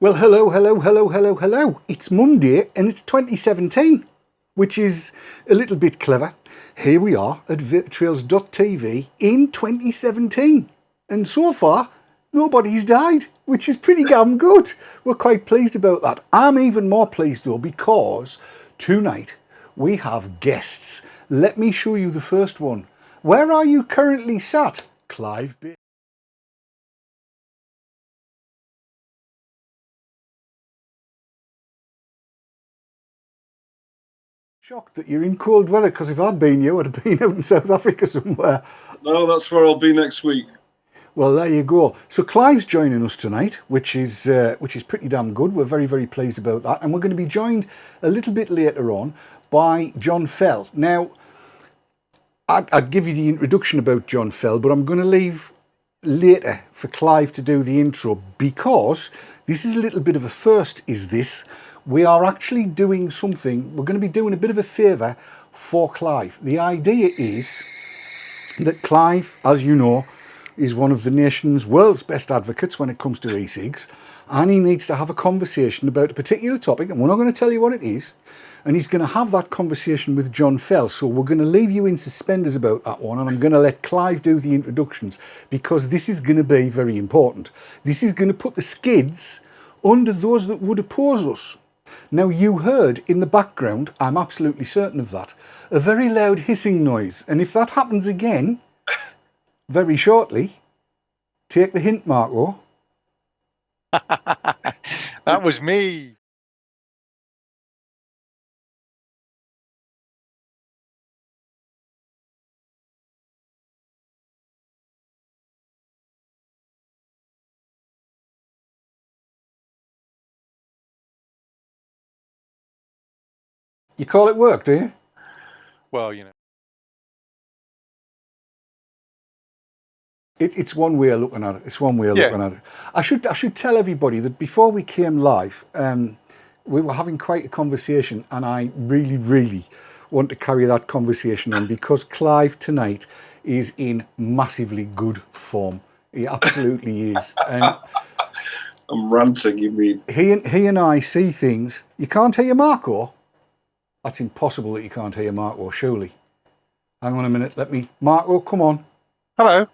Well, hello, hello, hello, hello, hello. It's Monday and it's 2017, which is a little bit clever. Here we are at VTTV in 2017. And so far, nobody's died, which is pretty damn good. We're quite pleased about that. I'm even more pleased though because tonight we have guests. Let me show you the first one. Where are you currently sat? Clive. Shocked that you're in cold weather, because if I'd been you, I'd have been out in South Africa somewhere. No, that's where I'll be next week. Well, there you go. So Clive's joining us tonight, which is pretty damn good. We're very, very pleased about that. And we're going to be joined a little bit later on by John Fell. Now, I'd give you the introduction about John Fell, but I'm going to leave later for Clive to do the intro, because this is a little bit of a first, is this. We are actually doing something, we're going to be doing a bit of a favour for Clive. The idea is that Clive, as you know, is one of the nation's world's best advocates when it comes to e-cigs, and he needs to have a conversation about a particular topic, and we're not going to tell you what it is, and he's going to have that conversation with John Fell. So we're going to leave you in suspenders about that one, and I'm going to let Clive do the introductions, because this is going to be very important. This is going to put the skids under those that would oppose us. Now, you heard in the background, I'm absolutely certain of that, a very loud hissing noise. And if that happens again, very shortly, take the hint, Marco. That was me. You call it work, do you? Well, you know. It's one way of looking at it. It's one way of looking at it. I should tell everybody that before we came live, we were having quite a conversation, and I really, really want to carry that conversation on, because Clive tonight is in massively good form. He absolutely is. And I'm ranting, you mean? He and I see things. You can't hear Marco? That's impossible that you can't hear Marco, surely. Hang on a minute. Marco, come on. Hello.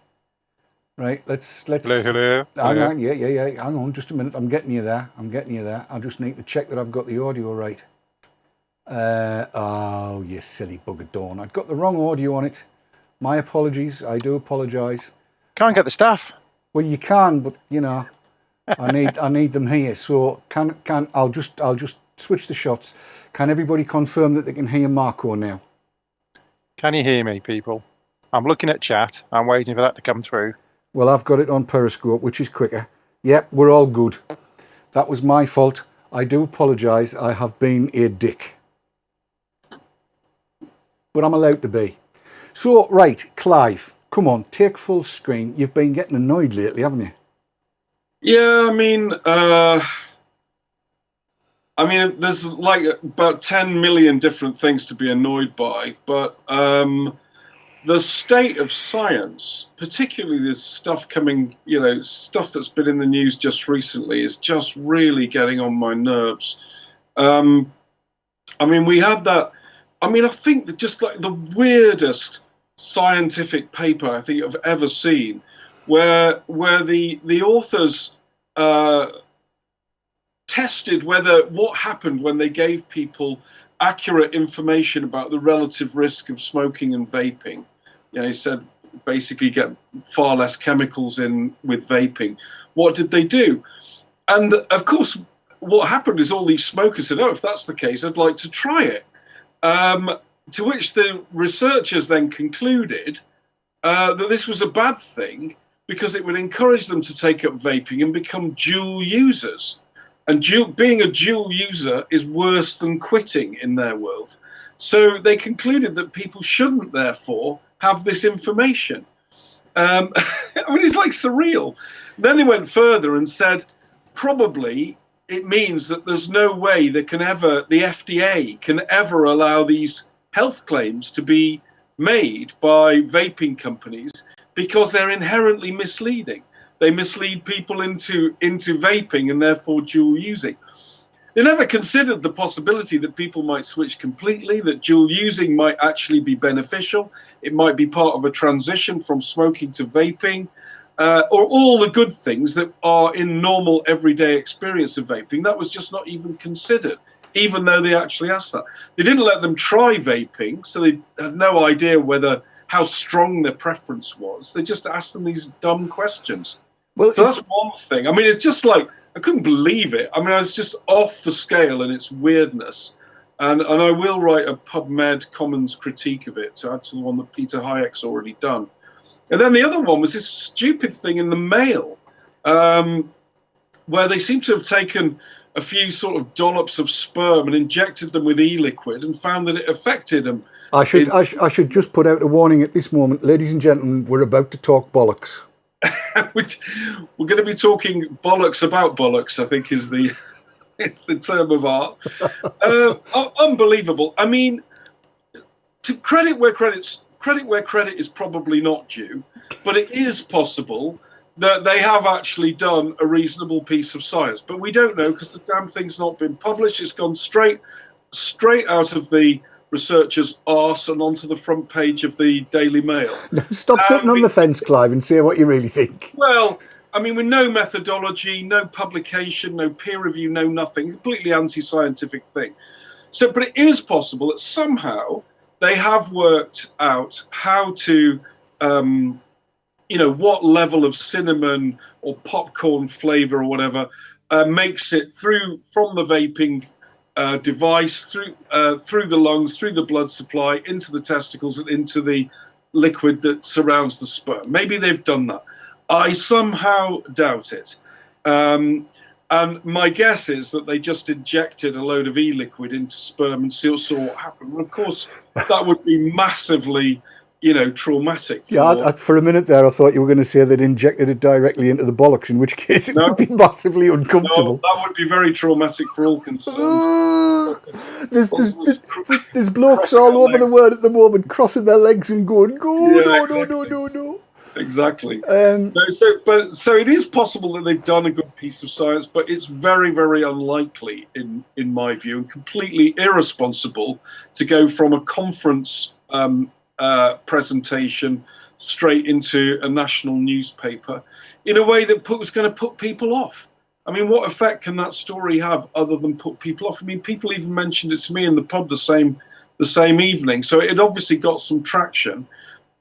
Right, let's. Hello. Hang on, yeah. Hang on, just a minute. I'm getting you there. I just need to check that I've got the audio right. Oh, you silly bugger, Dawn. I've got the wrong audio on it. My apologies. I do apologise. Can't get the staff. Well, you can, but you know, I need them here. So I'll just switch the shots. Can everybody confirm that they can hear Marco now? Can you hear me, people? I'm looking at chat. I'm waiting for that to come through. Well, I've got it on Periscope, which is quicker. Yep, we're all good. That was my fault. I do apologise. I have been a dick. But I'm allowed to be. So, right, Clive, come on, take full screen. You've been getting annoyed lately, haven't you? Yeah, I mean, there's like about 10 million different things to be annoyed by, but the state of science, particularly this stuff coming, stuff that's been in the news just recently, is just really getting on my nerves. I mean, we had that. I mean, I think that just like the weirdest scientific paper I think I've ever seen, where the authors tested what happened when they gave people accurate information about the relative risk of smoking and vaping. He said basically get far less chemicals in with vaping. What did they do? And of course, what happened is all these smokers said, "Oh, if that's the case, I'd like to try it." To which the researchers then concluded that this was a bad thing, because it would encourage them to take up vaping and become dual users. And being a dual user is worse than quitting in their world. So they concluded that people shouldn't, therefore, have this information. I mean, it's like surreal. Then they went further and said, probably it means that there's no way the FDA can ever allow these health claims to be made by vaping companies, because they're inherently misleading. they mislead people into vaping and therefore dual using. They never considered the possibility that people might switch completely, that dual using might actually be beneficial. It might be part of a transition from smoking to vaping, or all the good things that are in normal everyday experience of vaping. That was just not even considered, even though they actually asked that. They didn't let them try vaping, so they had no idea how strong their preference was. They just asked them these dumb questions. Well, so that's one thing. I mean, it's just like, I couldn't believe it. I mean, it's just off the scale in its weirdness. And I will write a PubMed Commons critique of it to add to the one that Peter Hayek's already done. And then the other one was this stupid thing in the Mail, where they seem to have taken a few sort of dollops of sperm and injected them with e-liquid and found that it affected them. I should just put out a warning at this moment, ladies and gentlemen, we're about to talk bollocks. We're going to be talking bollocks about bollocks, I think is the term of art. Unbelievable. I mean, to credit where credit is probably not due, but it is possible that they have actually done a reasonable piece of science. But we don't know because the damn thing's not been published. It's gone straight out of the researcher's arse and onto the front page of the Daily Mail. Stop sitting on the fence, Clive, and say what you really think. Well, I mean, with no methodology, no publication, no peer review, no nothing, completely anti-scientific thing. So, but it is possible that somehow they have worked out how to, what level of cinnamon or popcorn flavor or whatever makes it through from the vaping device through the lungs, through the blood supply, into the testicles and into the liquid that surrounds the sperm. Maybe they've done that. I somehow doubt it. And my guess is that they just injected a load of e-liquid into sperm and saw what happened. And of course, that would be massively, traumatic. For a minute there, I thought you were going to say they'd injected it directly into the bollocks, in which case it would be massively uncomfortable. No, that would be very traumatic for all concerned. There's blokes all over the world at the moment crossing their legs and going, no. Exactly. So it is possible that they've done a good piece of science, but it's very, very unlikely, in my view, and completely irresponsible to go from a conference presentation straight into a national newspaper in a way that was going to put people off. I mean, what effect can that story have other than put people off? I mean, people even mentioned it to me in the pub the same evening, so it obviously got some traction,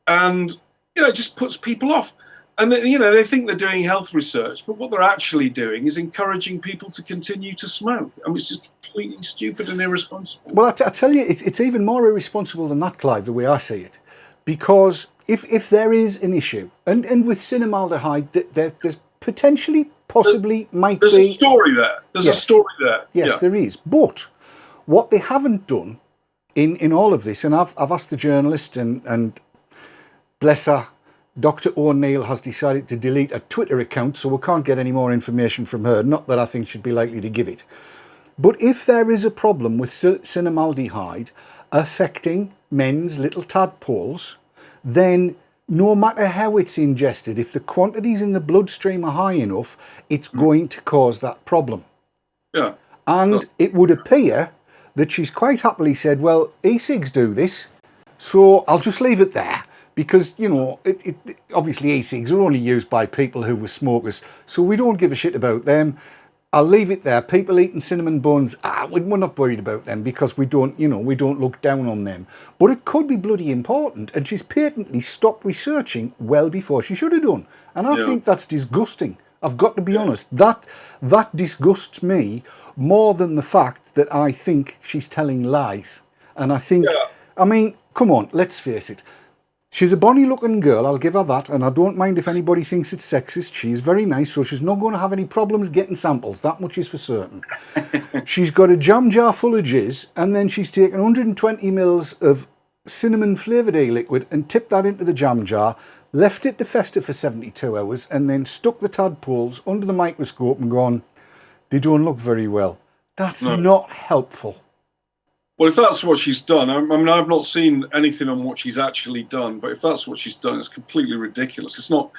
and it just puts people off. And they think they're doing health research, but what they're actually doing is encouraging people to continue to smoke. I mean, it's just completely stupid and irresponsible. Well, I tell you, it's even more irresponsible than that, Clive, the way I see it. Because if there is an issue, and with cinnamaldehyde, there's potentially, possibly, might be... There's a story there. There's a story there. Yes, there is. But what they haven't done in all of this, and I've asked the journalist, and bless her, Dr. O'Neill has decided to delete a Twitter account, so we can't get any more information from her. Not that I think she'd be likely to give it. But if there is a problem with cinnamaldehyde affecting men's little tadpoles, then no matter how it's ingested, if the quantities in the bloodstream are high enough, it's going to cause that problem. Yeah. And it would appear that she's quite happily said, well, e-cigs do this, so I'll just leave it there. Because, obviously e-cigs are only used by people who were smokers, so we don't give a shit about them. I'll leave it there. People eating cinnamon buns, we're not worried about them because we don't look down on them. But it could be bloody important, and she's patently stopped researching well before she should have done. And I think that's disgusting. I've got to be honest. That disgusts me more than the fact that I think she's telling lies. And I think, I mean, come on, let's face it. She's a bonny looking girl, I'll give her that, and I don't mind if anybody thinks it's sexist. She's very nice, so she's not going to have any problems getting samples, that much is for certain. She's got a jam jar full of jizz, and then she's taken 120 mils of cinnamon flavoured e-liquid and tipped that into the jam jar, left it to fester for 72 hours, and then stuck the tadpoles under the microscope and gone, they don't look very well. That's not helpful. Well, if that's what she's done, I mean, I've not seen anything on what she's actually done, but if that's what she's done, it's completely ridiculous. It's not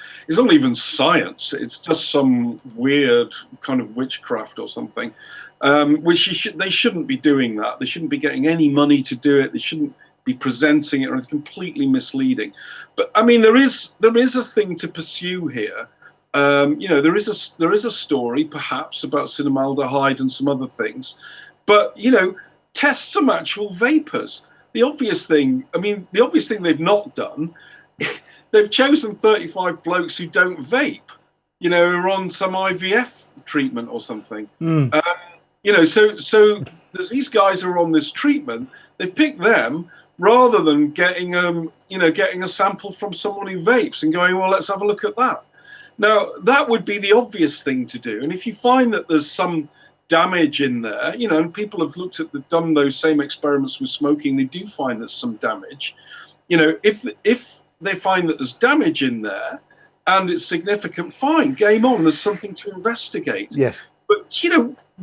even science. It's just some weird kind of witchcraft or something, they shouldn't be doing that. They shouldn't be getting any money to do it. They shouldn't be presenting it, or it's completely misleading. But I mean, there is a thing to pursue here. There is a story perhaps about cinnamaldehyde and some other things, but test some actual vapors. The obvious thing they've not done, they've chosen 35 blokes who don't vape, who are on some IVF treatment or something. So there's these guys who are on this treatment. They've picked them rather than getting a sample from someone who vapes and going, well, let's have a look at that. Now, that would be the obvious thing to do. And if you find that there's some damage in there, and people have done those same experiments with smoking, they do find there's some damage. If they find that there's damage in there and it's significant, fine, game on. There's something to investigate. Yes. But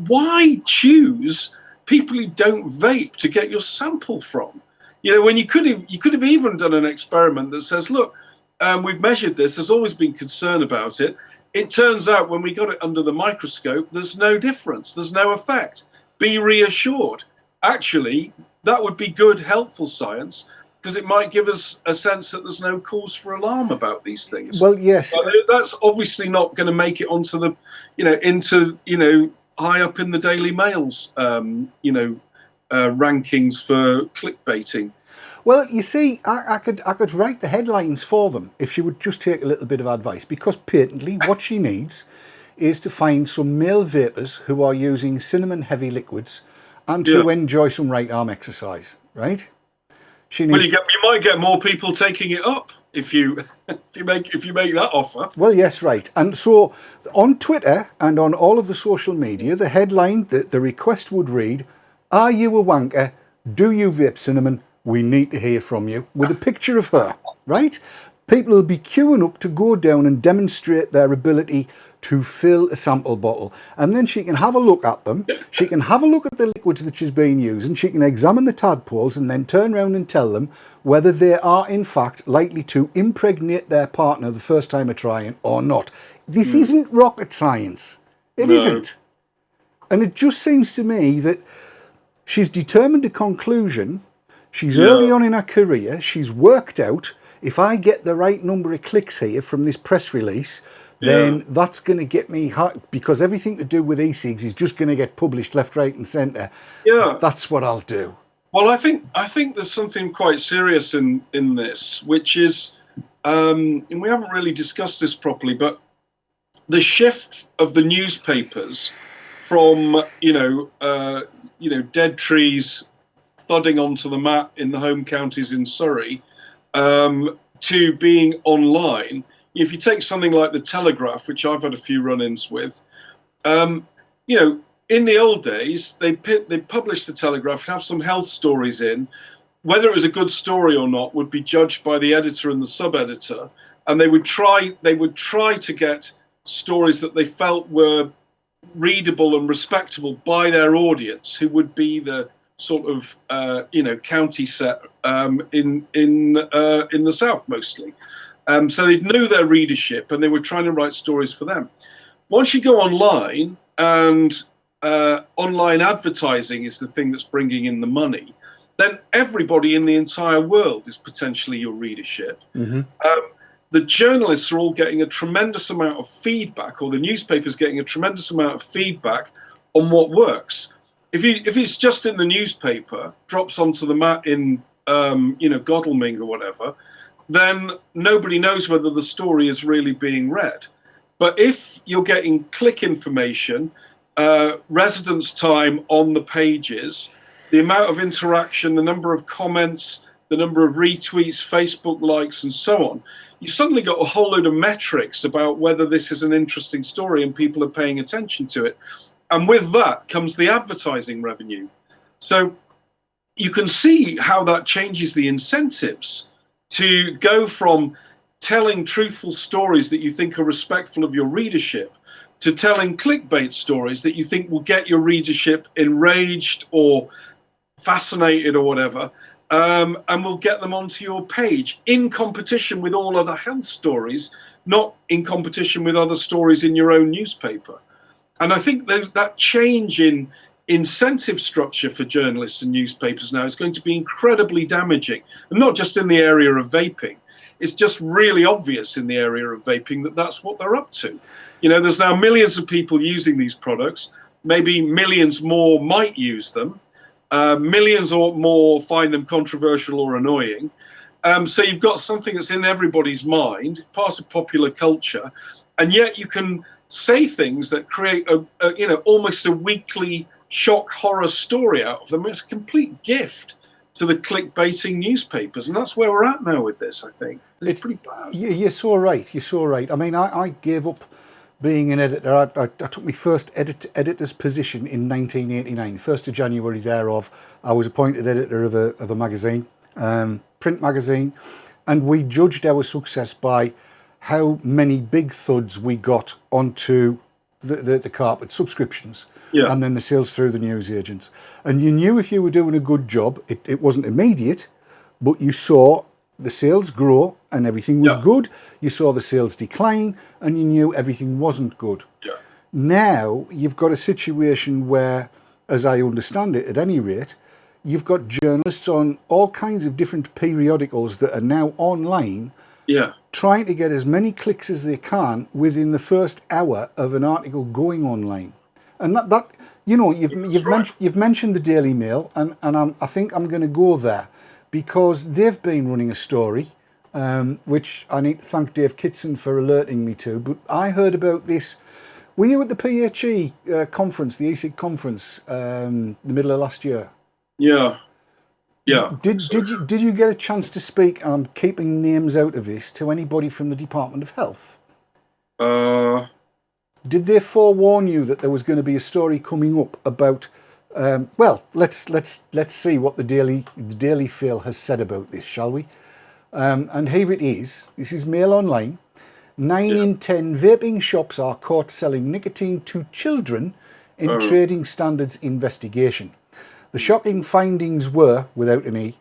why choose people who don't vape to get your sample from? When you could have even done an experiment that says, look, we've measured this. There's always been concern about it. It turns out when we got it under the microscope, there's no difference. There's no effect. Be reassured. Actually, that would be good, helpful science, because it might give us a sense that there's no cause for alarm about these things. Well, yes. But that's obviously not going to make it onto the, high up in the Daily Mail's, rankings for clickbaiting. Well, you see, I could write the headlines for them if she would just take a little bit of advice, because patently what she needs is to find some male vapors who are using cinnamon heavy liquids and to enjoy some right arm exercise, right? She needs... Well, you might get more people taking it up if you make that offer. Well, yes, right. And so on Twitter and on all of the social media, the headline, the request would read, "Are you a wanker? Do you vape cinnamon? We need to hear from you," with a picture of her, right? People will be queuing up to go down and demonstrate their ability to fill a sample bottle. And then she can have a look at them. She can have a look at the liquids that she's been using. She can examine the tadpoles and then turn around and tell them whether they are in fact likely to impregnate their partner the first time of trying or not. This isn't rocket science. It isn't. And it just seems to me that she's determined a conclusion. She's early on in her career. She's worked out, if I get the right number of clicks here from this press release, then that's going to get me hot, because everything to do with e-cigs is just going to get published left, right and centre. Yeah. That's what I'll do. Well, I think there's something quite serious in this, which is, and we haven't really discussed this properly, but the shift of the newspapers from, dead trees thudding onto the mat in the home counties in Surrey, to being online. If you take something like the Telegraph, which I've had a few run-ins with, in the old days, they published the Telegraph, have some health stories in. Whether it was a good story or not would be judged by the editor and the sub-editor, and they would try to get stories that they felt were readable and respectable by their audience, who would be the sort of county set in the south mostly. So they knew their readership and they were trying to write stories for them. Once you go online, and online advertising is the thing that's bringing in the money, then everybody in the entire world is potentially your readership. Mm-hmm. The journalists are all getting a tremendous amount of feedback, or the newspaper's getting a tremendous amount of feedback on what works. If it's just in the newspaper, drops onto the mat in Godalming or whatever, then nobody knows whether the story is really being read. But if you're getting click information, residence time on the pages, the amount of interaction, the number of comments, the number of retweets, Facebook likes, and so on, you've suddenly got a whole load of metrics about whether this is an interesting story and people are paying attention to it. And with that comes the advertising revenue. So you can see how that changes the incentives to go from telling truthful stories that you think are respectful of your readership to telling clickbait stories that you think will get your readership enraged or fascinated or whatever, and will get them onto your page in competition with all other health stories, not in competition with other stories in your own newspaper. And I think that change in incentive structure for journalists and newspapers now is going to be incredibly damaging, and not just in the area of vaping. It's just really obvious in the area of vaping that that's what they're up to. There's now millions of people using these products. Maybe millions more might use them. Millions or more find them controversial or annoying. So you've got something that's in everybody's mind, part of popular culture, and yet you can say things that create almost a weekly shock horror story out of them. It's a complete gift to the clickbaiting newspapers, and that's where we're at now with this. I think it's pretty bad. You're so right. You're so right. I mean, I gave up being an editor. I took my first editor's position in 1989. 1st of January thereof, I was appointed editor of a magazine, print magazine, and we judged our success by how many big thuds we got onto the carpet, subscriptions, and then the sales through the newsagents. And you knew if you were doing a good job, it wasn't immediate, but you saw the sales grow and everything was good. You saw the sales decline and you knew everything wasn't good. Now you've got a situation where, as I understand it at any rate, you've got journalists on all kinds of different periodicals that are now online, trying to get as many clicks as they can within the first hour of an article going online. And that you've mentioned the Daily Mail, and I think I'm going to go there because they've been running a story, which I need to thank Dave Kitson for alerting me to. But I heard about this. Were you at the PHE conference, the E-Cig conference, the middle of last year? Yeah. Did you get a chance to speak? I'm keeping names out of this, to anybody from the Department of Health. Did they forewarn you that there was going to be a story coming up about? Well, let's see what the Daily Fail has said about this, shall we? And here it is. This is Mail Online. 9 in 10 vaping shops are caught selling nicotine to children in trading standards investigation. The shocking findings were, without an E,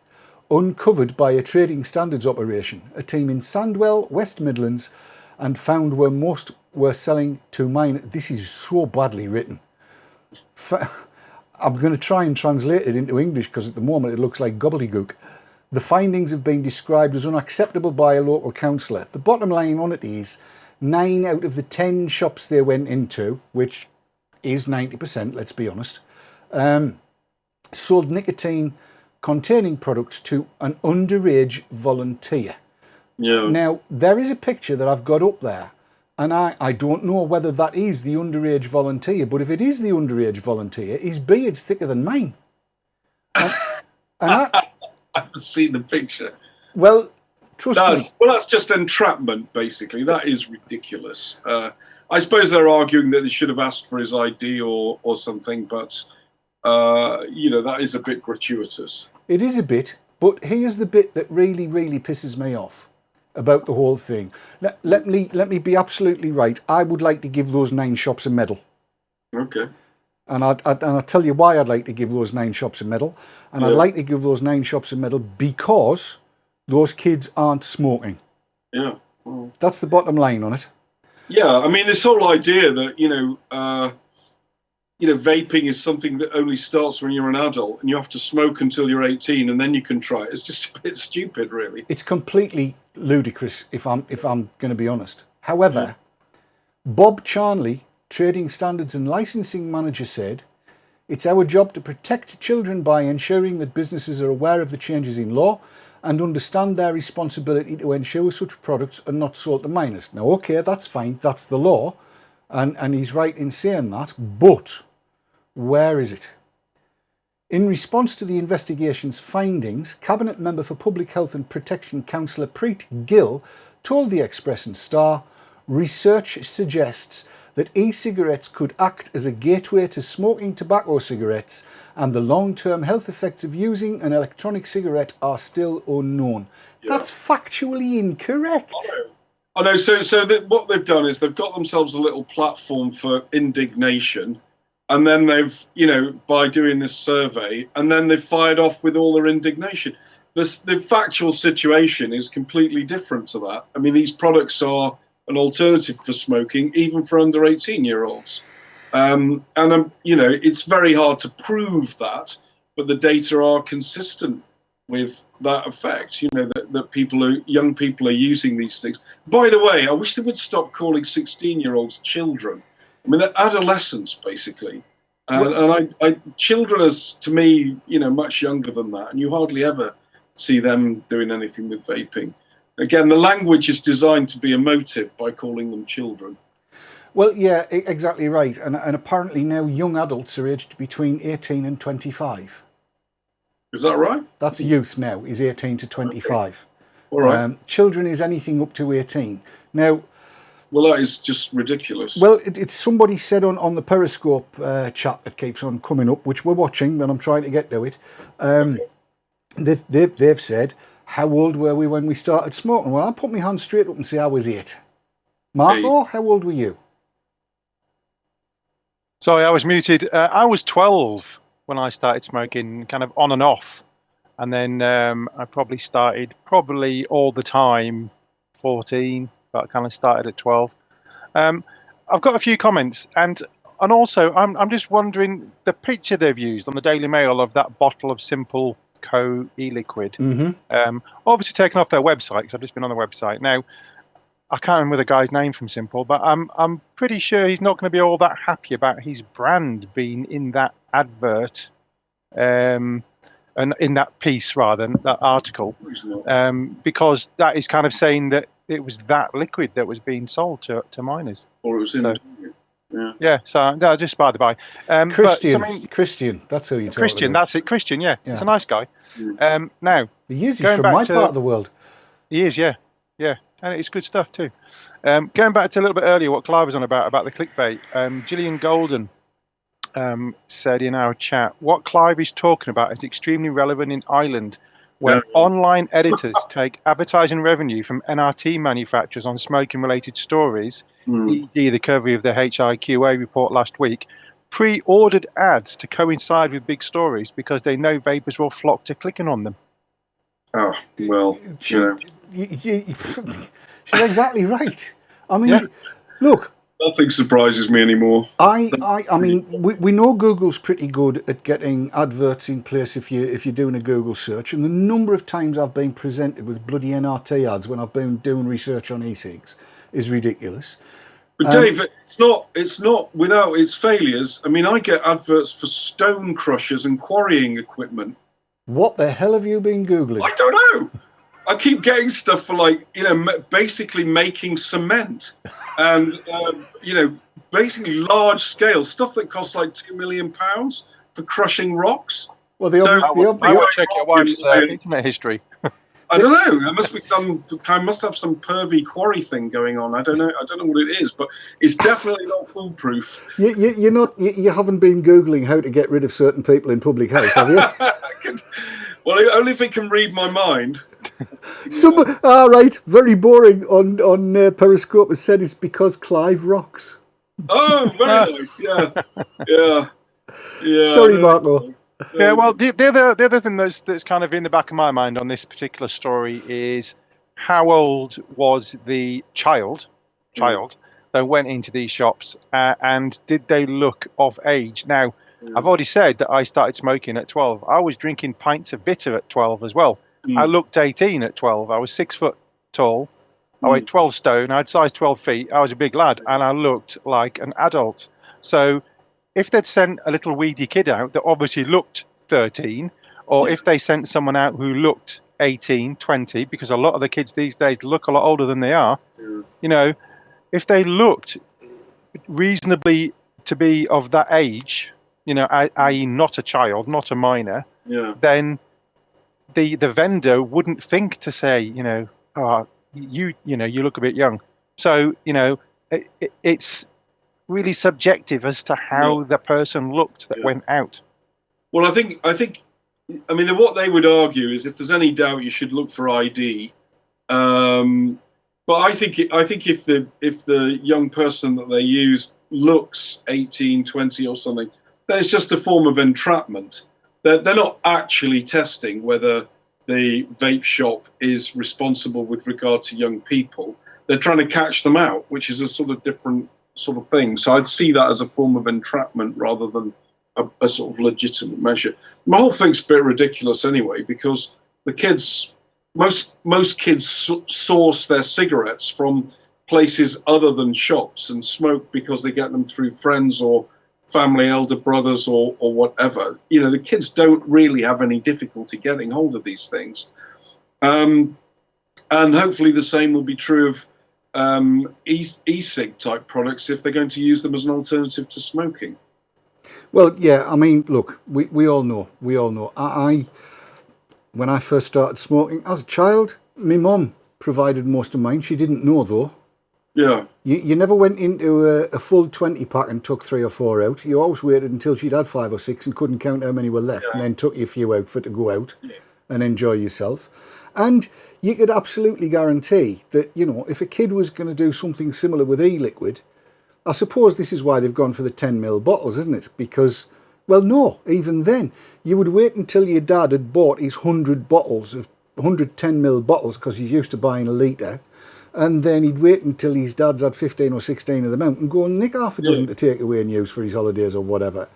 uncovered by a trading standards operation, a team in Sandwell, West Midlands, and found where most were selling to minors. This is so badly written. I'm going to try and translate it into English because at the moment it looks like gobbledygook. The findings have been described as unacceptable by a local councillor. The bottom line on it is 9 out of the 10 shops they went into, which is 90%, let's be honest, sold nicotine containing products to an underage volunteer. Now, there is a picture that I've got up there, and I don't know whether that is the underage volunteer, but if it is the underage volunteer, his beard's thicker than mine. And I haven't seen the picture. Well, trust me. Well, that's just entrapment, basically. That is ridiculous. I suppose they're arguing that they should have asked for his ID or something, but that is a bit gratuitous. It is a bit, but here's the bit that really, really pisses me off about the whole thing. Let me be absolutely right. I would like to give those 9 shops a medal. Okay. And I'll tell you why I'd like to give those 9 shops a medal. And I'd like to give those 9 shops a medal because those kids aren't smoking. Yeah. That's the bottom line on it. Yeah, I mean, this whole idea that, vaping is something that only starts when you're an adult and you have to smoke until you're 18 and then you can try it. It's just a bit stupid, really. It's completely ludicrous, if I'm going to be honest. However, Bob Charnley, Trading Standards and Licensing Manager, said, "It's our job to protect children by ensuring that businesses are aware of the changes in law and understand their responsibility to ensure such products are not sold to minors." Now, okay, that's fine. That's the law. And he's right in saying that. But where is it? In response to the investigation's findings, Cabinet Member for Public Health and Protection Councillor Preet Gill told the Express and Star, "Research suggests that e-cigarettes could act as a gateway to smoking tobacco cigarettes, and the long-term health effects of using an electronic cigarette are still unknown." That's factually incorrect. I know. So what they've done is they've got themselves a little platform for indignation, and then they've, by doing this survey, and then they've fired off with all their indignation. The factual situation is completely different to that. I mean, these products are an alternative for smoking, even for under 18-year-olds. It's very hard to prove that, but the data are consistent with that effect. That young people are using these things. By the way, I wish they would stop calling 16-year-olds children. I mean, they're adolescents basically, and children is, to me, much younger than that, and you hardly ever see them doing anything with vaping. Again, the language is designed to be emotive by calling them children. Well, yeah, exactly right. And apparently now young adults are aged between 18 and 25. Is that right? That's youth now, is 18 to 25. Okay. All right. Children is anything up to 18. Now, well, that is just ridiculous. Well, it's somebody said on the Periscope chat that keeps on coming up, which we're watching, and I'm trying to get to it. They've said, how old were we when we started smoking? Well, I'll put my hand straight up and say I was 8. Marco, how old were you? Sorry, I was muted. I was 12 when I started smoking, kind of on and off. And then I probably started all the time, 14, but I kind of started at 12. I've got a few comments, and also I'm just wondering, the picture they've used on the Daily Mail of that bottle of Simple Co e-liquid, obviously taken off their website, because I've just been on the website. Now, I can't remember the guy's name from Simple, but I'm pretty sure he's not going to be all that happy about his brand being in that advert, and in that piece, rather than that article, because that is kind of saying that it was that liquid that was being sold to minors. Or it was in. So no, just by the by. Christian, that's who you're talking Christian, about. that's it. Christian, yeah. He's a nice guy. Now, he's from my part of the world. He is, yeah, and it's good stuff too. Going back to a little bit earlier, what Clive was on about the clickbait. Gillian Golden said in our chat, what Clive is talking about is extremely relevant in Ireland, where online editors take advertising revenue from NRT manufacturers on smoking-related stories, e.g. the cover of the HIQA report last week, pre-ordered ads to coincide with big stories because they know vapors will flock to clicking on them. Oh, well, she's exactly right. I mean, look. Nothing surprises me anymore. I mean, we know Google's pretty good at getting adverts in place if you're doing a Google search, and the number of times I've been presented with bloody NRT ads when I've been doing research on e-cigs is ridiculous. But Dave, it's not without its failures. I mean, I get adverts for stone crushers and quarrying equipment. What the hell have you been Googling? I don't know. I keep getting stuff for basically making cement. And, basically large scale stuff that costs like £2 million for crushing rocks. Well, I would check your wife's internet history. I don't know. There must be I must have some pervy quarry thing going on. I don't know what it is, but it's definitely not foolproof. You haven't been Googling how to get rid of certain people in public health, have you? Well, only if it can read my mind. Right, very boring on Periscope has said it's because Clive rocks. Oh, very nice. Yeah. Sorry, Marco. Yeah, well, the other thing that's kind of in the back of my mind on this particular story is how old was the child that went into these shops, and did they look of age? Now, I've already said that I started smoking at 12. I was drinking pints of bitter at 12 as well. I looked 18 at 12. I was 6 foot tall. I weighed 12 stone. I had size 12 feet. I was a big lad, and I looked like an adult. So if they'd sent a little weedy kid out that obviously looked 13, or if they sent someone out who looked 18, 20, because a lot of the kids these days look a lot older than they are, if they looked reasonably to be of that age, i.e. not a child, not a minor, then the vendor wouldn't think to say, you look a bit young. So, it's really subjective as to how the person looked that went out. Well, I think, what they would argue is if there's any doubt, you should look for ID. But I think if the young person that they use looks 18, 20 or something, it's just a form of entrapment. They're not actually testing whether the vape shop is responsible with regard to young people. They're trying to catch them out, which is a sort of different sort of thing. So I'd see that as a form of entrapment rather than a sort of legitimate measure. My whole thing's a bit ridiculous anyway, because the kids, most kids source their cigarettes from places other than shops and smoke because they get them through friends or family, elder brothers or whatever. You know, the kids don't really have any difficulty getting hold of these things. And hopefully the same will be true of e-cig type products if they're going to use them as an alternative to smoking. Well, yeah, I mean, look, we all know. When I first started smoking as a child, my mum provided most of mine. She didn't know, though. Yeah. You never went into a full 20 pack and took 3 or 4 out. You always waited until she'd had 5 or 6 and couldn't count how many were left, and then took you a few out for to go out and enjoy yourself. And you could absolutely guarantee that, you know, if a kid was going to do something similar with e-liquid, I suppose this is why they've gone for the 10ml bottles, isn't it? Because, well, no, even then, you would wait until your dad had bought his 100 bottles of 100 10ml bottles, because he's used to buying a litre, and then he'd wait until his dad's had 15 or 16 of them out and go and nick half a dozen to take away and use for his holidays or whatever.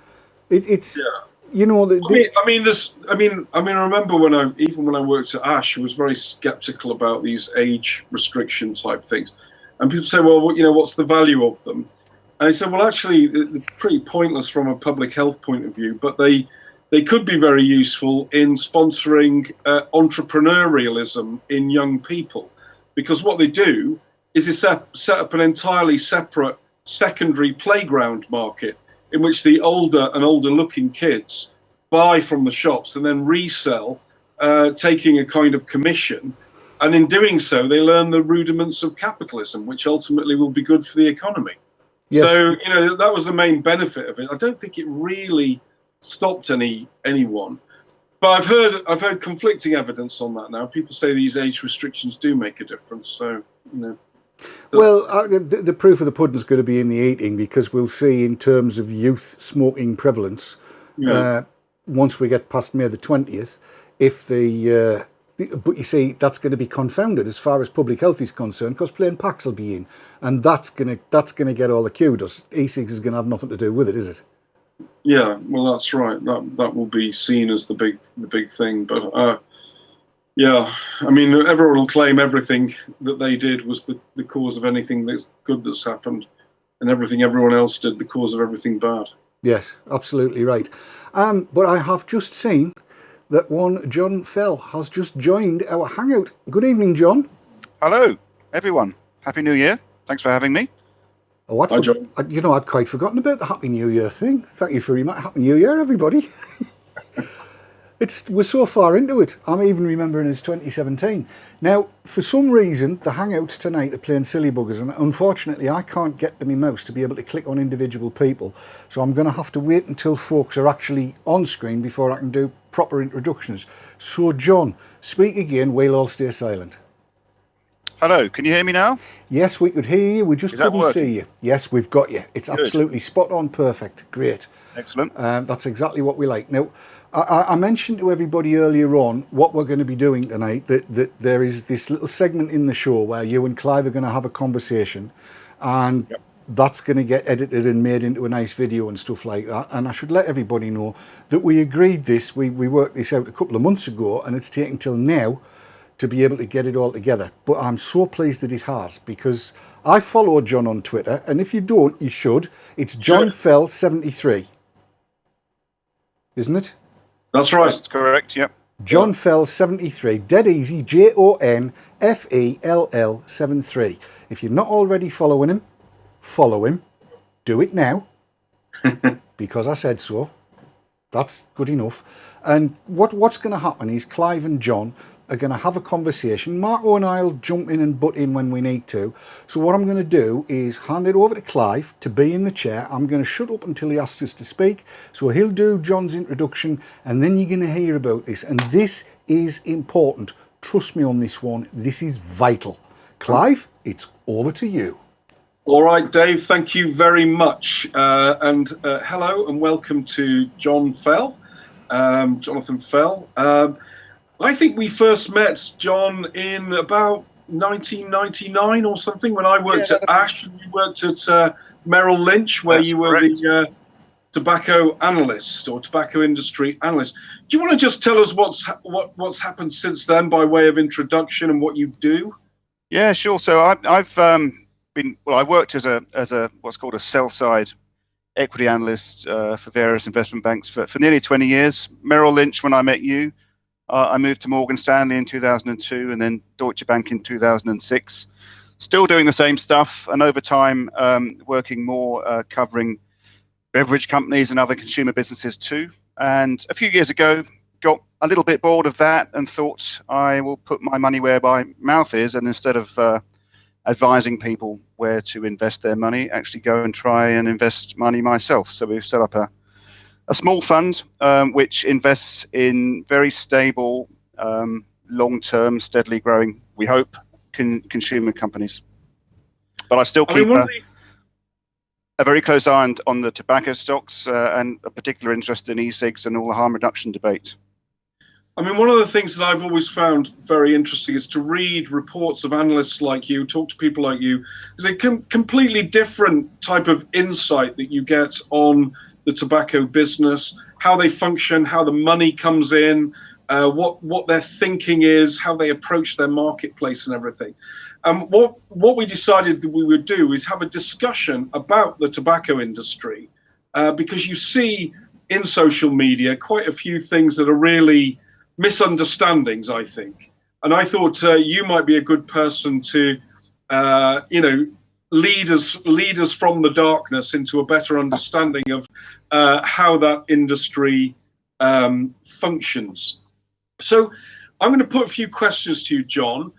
It's you know. I remember when I worked at Ash, I was very sceptical about these age restriction type things, and people say, well, you know, what's the value of them? And I said, well, actually, they're pretty pointless from a public health point of view, but they could be very useful in sponsoring entrepreneurialism in young people. Because what they do is they set up an entirely separate secondary playground market in which the older and older looking kids buy from the shops and then resell, taking a kind of commission. And in doing so, they learn the rudiments of capitalism, which ultimately will be good for the economy. Yes. So, you know, that was the main benefit of it. I don't think it really stopped anyone. But I've heard conflicting evidence on that now. People say these age restrictions do make a difference. So, you know. Well, the proof of the pudding's going to be in the eating, because we'll see in terms of youth smoking prevalence, once we get past May the 20th, if but you see, that's going to be confounded as far as public health is concerned, because plain packs will be in, and that's going to get all the kudos. E-cigs is going to have nothing to do with it, is it? Yeah, well, that's right. That will be seen as the big thing. But yeah, I mean, everyone will claim everything that they did was the cause of anything that's good that's happened, and everything everyone else did the cause of everything bad. Yes, absolutely right. But I have just seen that one John Fell has just joined our hangout. Good evening, John. Hello, everyone. Happy New Year. Thanks for having me. Oh, I'd quite forgotten about the Happy New Year thing. Thank you very much. Happy New Year, everybody. We're so far into it. I'm even remembering it's 2017. Now, for some reason, the Hangouts tonight are playing silly buggers, and unfortunately, I can't get to my mouse to be able to click on individual people. So I'm going to have to wait until folks are actually on screen before I can do proper introductions. So, John, speak again. We'll all stay silent. Hello, can you hear me now? Yes, we could hear you. We just couldn't see you. Yes, we've got you. It's good. Absolutely spot on, perfect. Great. Excellent. That's exactly what we like. Now, I mentioned to everybody earlier on what we're going to be doing tonight, that there is this little segment in the show where you and Clive are going to have a conversation, and that's going to get edited and made into a nice video and stuff like that. And I should let everybody know that we agreed this, we worked this out a couple of months ago, and it's taken till now to be able to get it all together. But I'm so pleased that it has, because I follow John on Twitter, and if you don't, you should. It's John Fell 73, isn't it? That's right. That's correct, yep. John Fell 73, dead easy, JONFELL 73. If you're not already following him, follow him. Do it now, because I said so. That's good enough. And what's going to happen is Clive and John are going to have a conversation. Marco and I'll jump in and butt in when we need to. So what I'm going to do is hand it over to Clive to be in the chair. I'm going to shut up until he asks us to speak. So he'll do John's introduction, and then you're going to hear about this. And this is important. Trust me on this one. This is vital. Clive, it's over to you. All right, Dave, thank you very much. Hello and welcome to John Fell, Jonathan Fell. I think we first met, John, in about 1999 or something when I worked at Ash and you worked at Merrill Lynch, where you were correct. the tobacco analyst or tobacco industry analyst. Do you want to just tell us what's happened since then by way of introduction and what you do? Yeah, sure. So I've I worked as a what's called a sell side equity analyst for various investment banks for nearly 20 years. Merrill Lynch, when I met you, I moved to Morgan Stanley in 2002 and then Deutsche Bank in 2006. Still doing the same stuff, and over time working more covering beverage companies and other consumer businesses too. And a few years ago, got a little bit bored of that and thought I will put my money where my mouth is, and instead of advising people where to invest their money, actually go and try and invest money myself. So we've set up a small fund which invests in very stable, long-term, steadily growing, we hope, consumer companies. But I still keep a very close eye on the tobacco stocks and a particular interest in e-cigs and all the harm reduction debate. I mean, one of the things that I've always found very interesting is to read reports of analysts like you, talk to people like you. There's a completely different type of insight that you get on the tobacco business, how they function, how the money comes in, what their thinking is, how they approach their marketplace and everything. What we decided that we would do is have a discussion about the tobacco industry, because you see in social media quite a few things that are really misunderstandings, I think. And I thought you might be a good person to, lead us from the darkness into a better understanding of how that industry functions. So I'm going to put a few questions to you, John.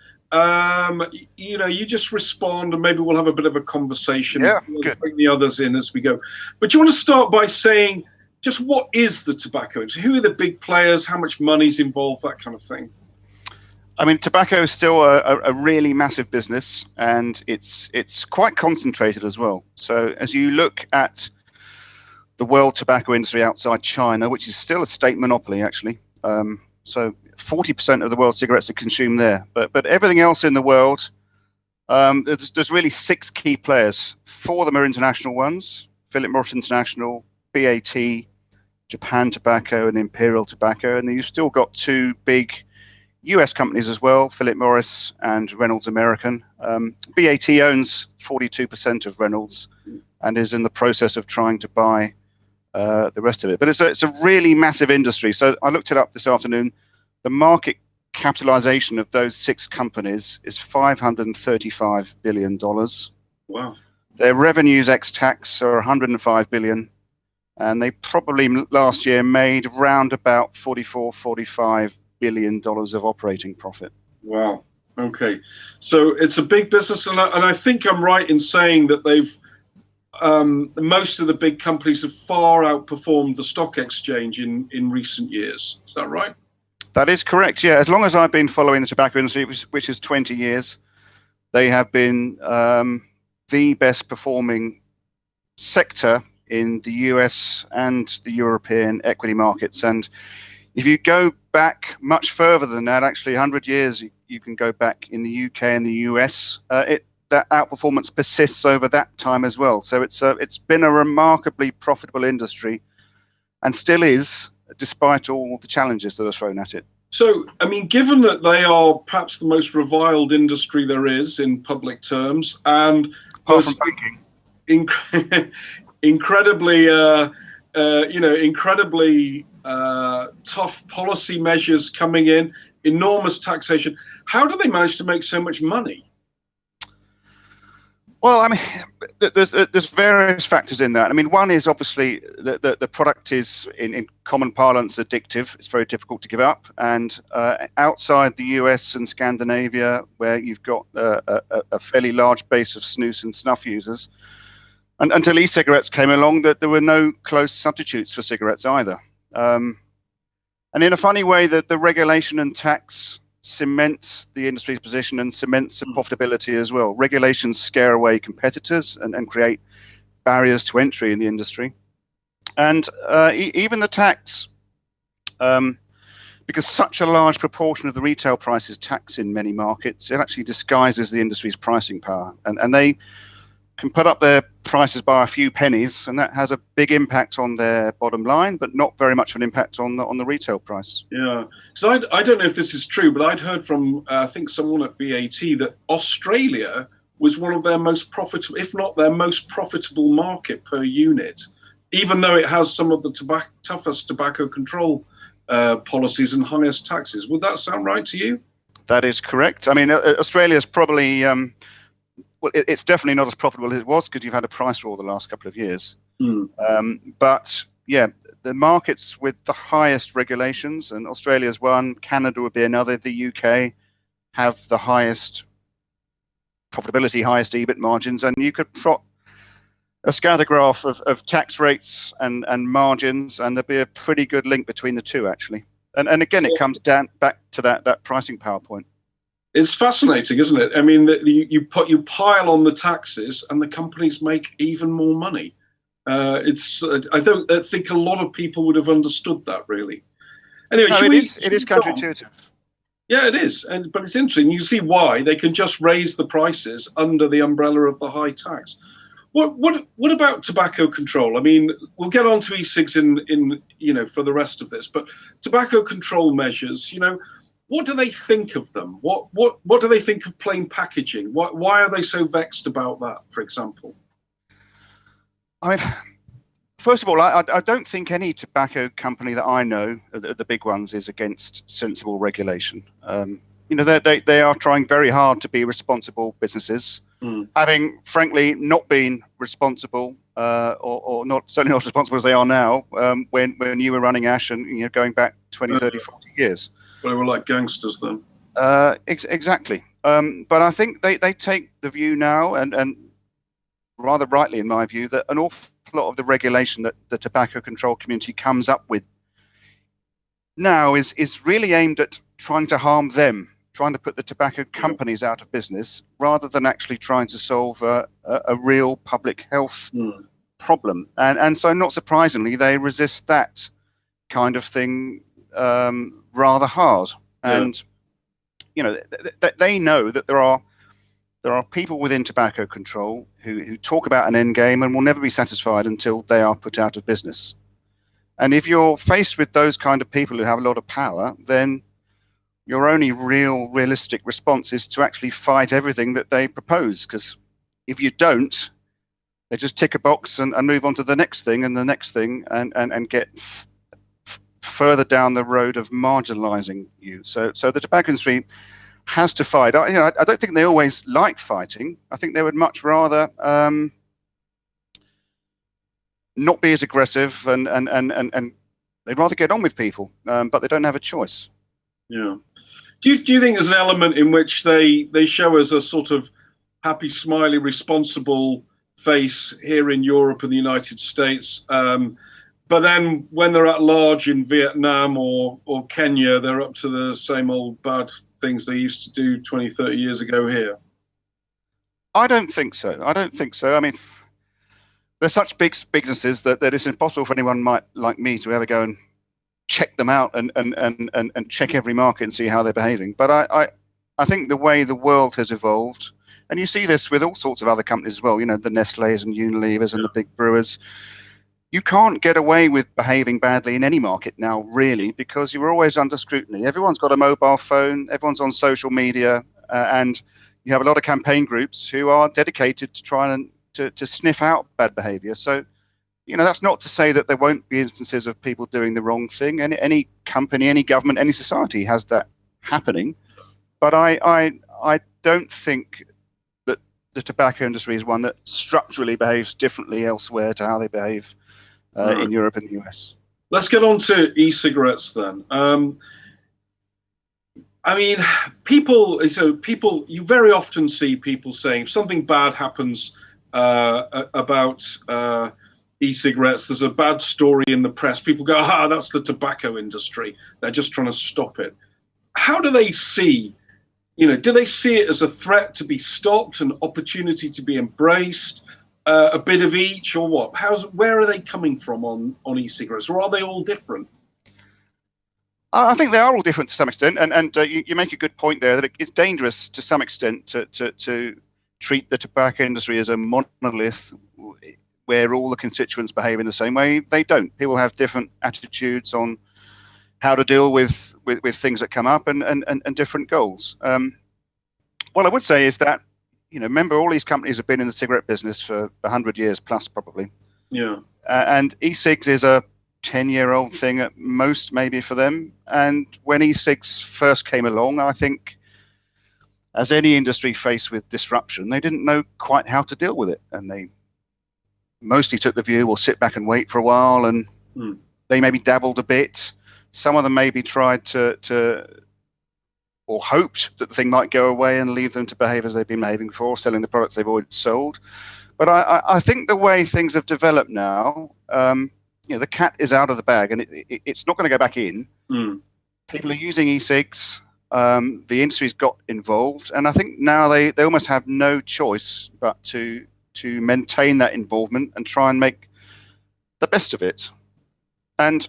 You just respond and maybe we'll have a bit of a conversation. Yeah, we'll good. bring the others in as we go. But do you want to start by saying just what is the tobacco industry? Who are the big players? How much money's involved? That kind of thing. I mean, tobacco is still a really massive business, and it's quite concentrated as well. So as you look at the world tobacco industry outside China, which is still a state monopoly, actually. So 40% of the world's cigarettes are consumed there. But everything else in the world, there's really 6 key players. 4 of them are international ones: Philip Morris International, BAT, Japan Tobacco, and Imperial Tobacco. And then you've still got 2 big US companies as well, Philip Morris and Reynolds American. BAT owns 42% of Reynolds and is in the process of trying to buy the rest of it. But it's a really massive industry. So I looked it up this afternoon. The market capitalization of those 6 companies is $535 billion. Wow. Their revenues ex-tax are $105 billion. And they probably last year made around about $45 billion of operating profit. Wow. Okay. So it's a big business. And I think I'm right in saying that they've most of the big companies have far outperformed the stock exchange in recent years. Is that right? That is correct, yeah. As long as I've been following the tobacco industry, which is 20 years, they have been the best performing sector in the US and the European equity markets. And if you go back much further than that, actually 100 years, you can go back in the UK and the US, that outperformance persists over that time as well. So it's been a remarkably profitable industry and still is, despite all the challenges that are thrown at it. So, I mean, given that they are perhaps the most reviled industry there is in public terms, and apart from banking, incredibly tough policy measures coming in, enormous taxation, how do they manage to make so much money? Well, I mean, there's various factors in that. I mean, one is obviously the product is, in common parlance, addictive. It's very difficult to give up. And outside the US and Scandinavia, where you've got a fairly large base of snus and snuff users, and until e-cigarettes came along, that there were no close substitutes for cigarettes either. And in a funny way, that the regulation and tax cements the industry's position and cements the profitability as well. Regulations scare away competitors and create barriers to entry in the industry. And even the tax, because such a large proportion of the retail price is tax in many markets, it actually disguises the industry's pricing power. And they can put up their prices by a few pennies, and that has a big impact on their bottom line, but not very much of an impact on the retail price. Yeah, so I don't know if this is true, but I'd heard from I think someone at VAT that Australia was one of their most profitable, if not their most profitable market per unit, even though it has some of the toughest tobacco control policies and highest taxes. Would that sound right to you? That is correct. I mean, Australia is probably well, it's definitely not as profitable as it was because you've had a price war the last couple of years. But yeah, the markets with the highest regulations, and Australia's one, Canada would be another, the UK have the highest profitability, highest EBIT margins, and you could plot a scatter graph of tax rates and margins, and there'd be a pretty good link between the two, actually. And again, it comes down back to that pricing PowerPoint. It's fascinating, isn't it? I mean, you pile on the taxes, and the companies make even more money. I don't think a lot of people would have understood that, really. Anyway, no, it is counterintuitive. Yeah, it is, but it's interesting. You see why they can just raise the prices under the umbrella of the high tax. What about tobacco control? I mean, we'll get on to e-cigs in for the rest of this, but tobacco control measures, what do they think of them? What do they think of plain packaging? Why are they so vexed about that, for example? I mean, first of all, I don't think any tobacco company that I know, the big ones, is against sensible regulation. They are trying very hard to be responsible businesses, having frankly not been responsible or not, certainly not as responsible as they are now when you were running Ash and going back 20, 30, 40 years. They were like gangsters then. Exactly. But I think they take the view now, and rather rightly in my view, that an awful lot of the regulation that the tobacco control community comes up with now is really aimed at trying to harm them, trying to put the tobacco companies out of business, rather than actually trying to solve a real public health problem. And so not surprisingly, they resist that kind of thing rather hard. And they know that there are people within tobacco control who talk about an end game and will never be satisfied until they are put out of business. And if you're faced with those kind of people who have a lot of power, then your only realistic response is to actually fight everything that they propose. Because if you don't, they just tick a box and move on to the next thing and the next thing and get further down the road of marginalizing you. So the tobacco industry has to fight. I don't think they always like fighting. I think they would much rather not be as aggressive and they'd rather get on with people, but they don't have a choice. Yeah. Do you think there's an element in which they show us a sort of happy, smiley, responsible face here in Europe and the United States, but then when they're at large in Vietnam or Kenya, they're up to the same old bad things they used to do 20, 30 years ago here? I don't think so. I mean, they're such big businesses that it's impossible for anyone like me to ever go and check them out and check every market and see how they're behaving. But I think the way the world has evolved, and you see this with all sorts of other companies as well, the Nestlés and Unilevers and the big brewers, you can't get away with behaving badly in any market now, really, because you're always under scrutiny. Everyone's got a mobile phone, everyone's on social media, and you have a lot of campaign groups who are dedicated to trying to sniff out bad behavior. So, that's not to say that there won't be instances of people doing the wrong thing. Any company, any government, any society has that happening. But I don't think that the tobacco industry is one that structurally behaves differently elsewhere to how they behave in Europe and the US. Let's get on to e-cigarettes then. I mean, you very often see people saying if something bad happens about e-cigarettes, there's a bad story in the press, people go, that's the tobacco industry. They're just trying to stop it. how do they see? Do they see it as a threat to be stopped, an opportunity to be embraced, a bit of each, or what? Where are they coming from on e-cigarettes, or are they all different? I think they are all different to some extent, and you make a good point there that it's dangerous to some extent to treat the tobacco industry as a monolith where all the constituents behave in the same way. They don't. People have different attitudes on how to deal with things that come up and different goals. What I would say is that, remember, all these companies have been in the cigarette business for 100 years plus, probably. Yeah. And e-cigs is a 10-year-old thing at most, maybe, for them. And when e-cigs first came along, I think, as any industry faced with disruption, they didn't know quite how to deal with it. And they mostly took the view, we'll sit back and wait for a while. And they maybe dabbled a bit. Some of them maybe tried to or hoped that the thing might go away and leave them to behave as they've been behaving before, selling the products they've already sold. But I think the way things have developed now, the cat is out of the bag, and it's not going to go back in. People are using e-cigs. The industry's got involved, and I think now they almost have no choice but to maintain that involvement and try and make the best of it. And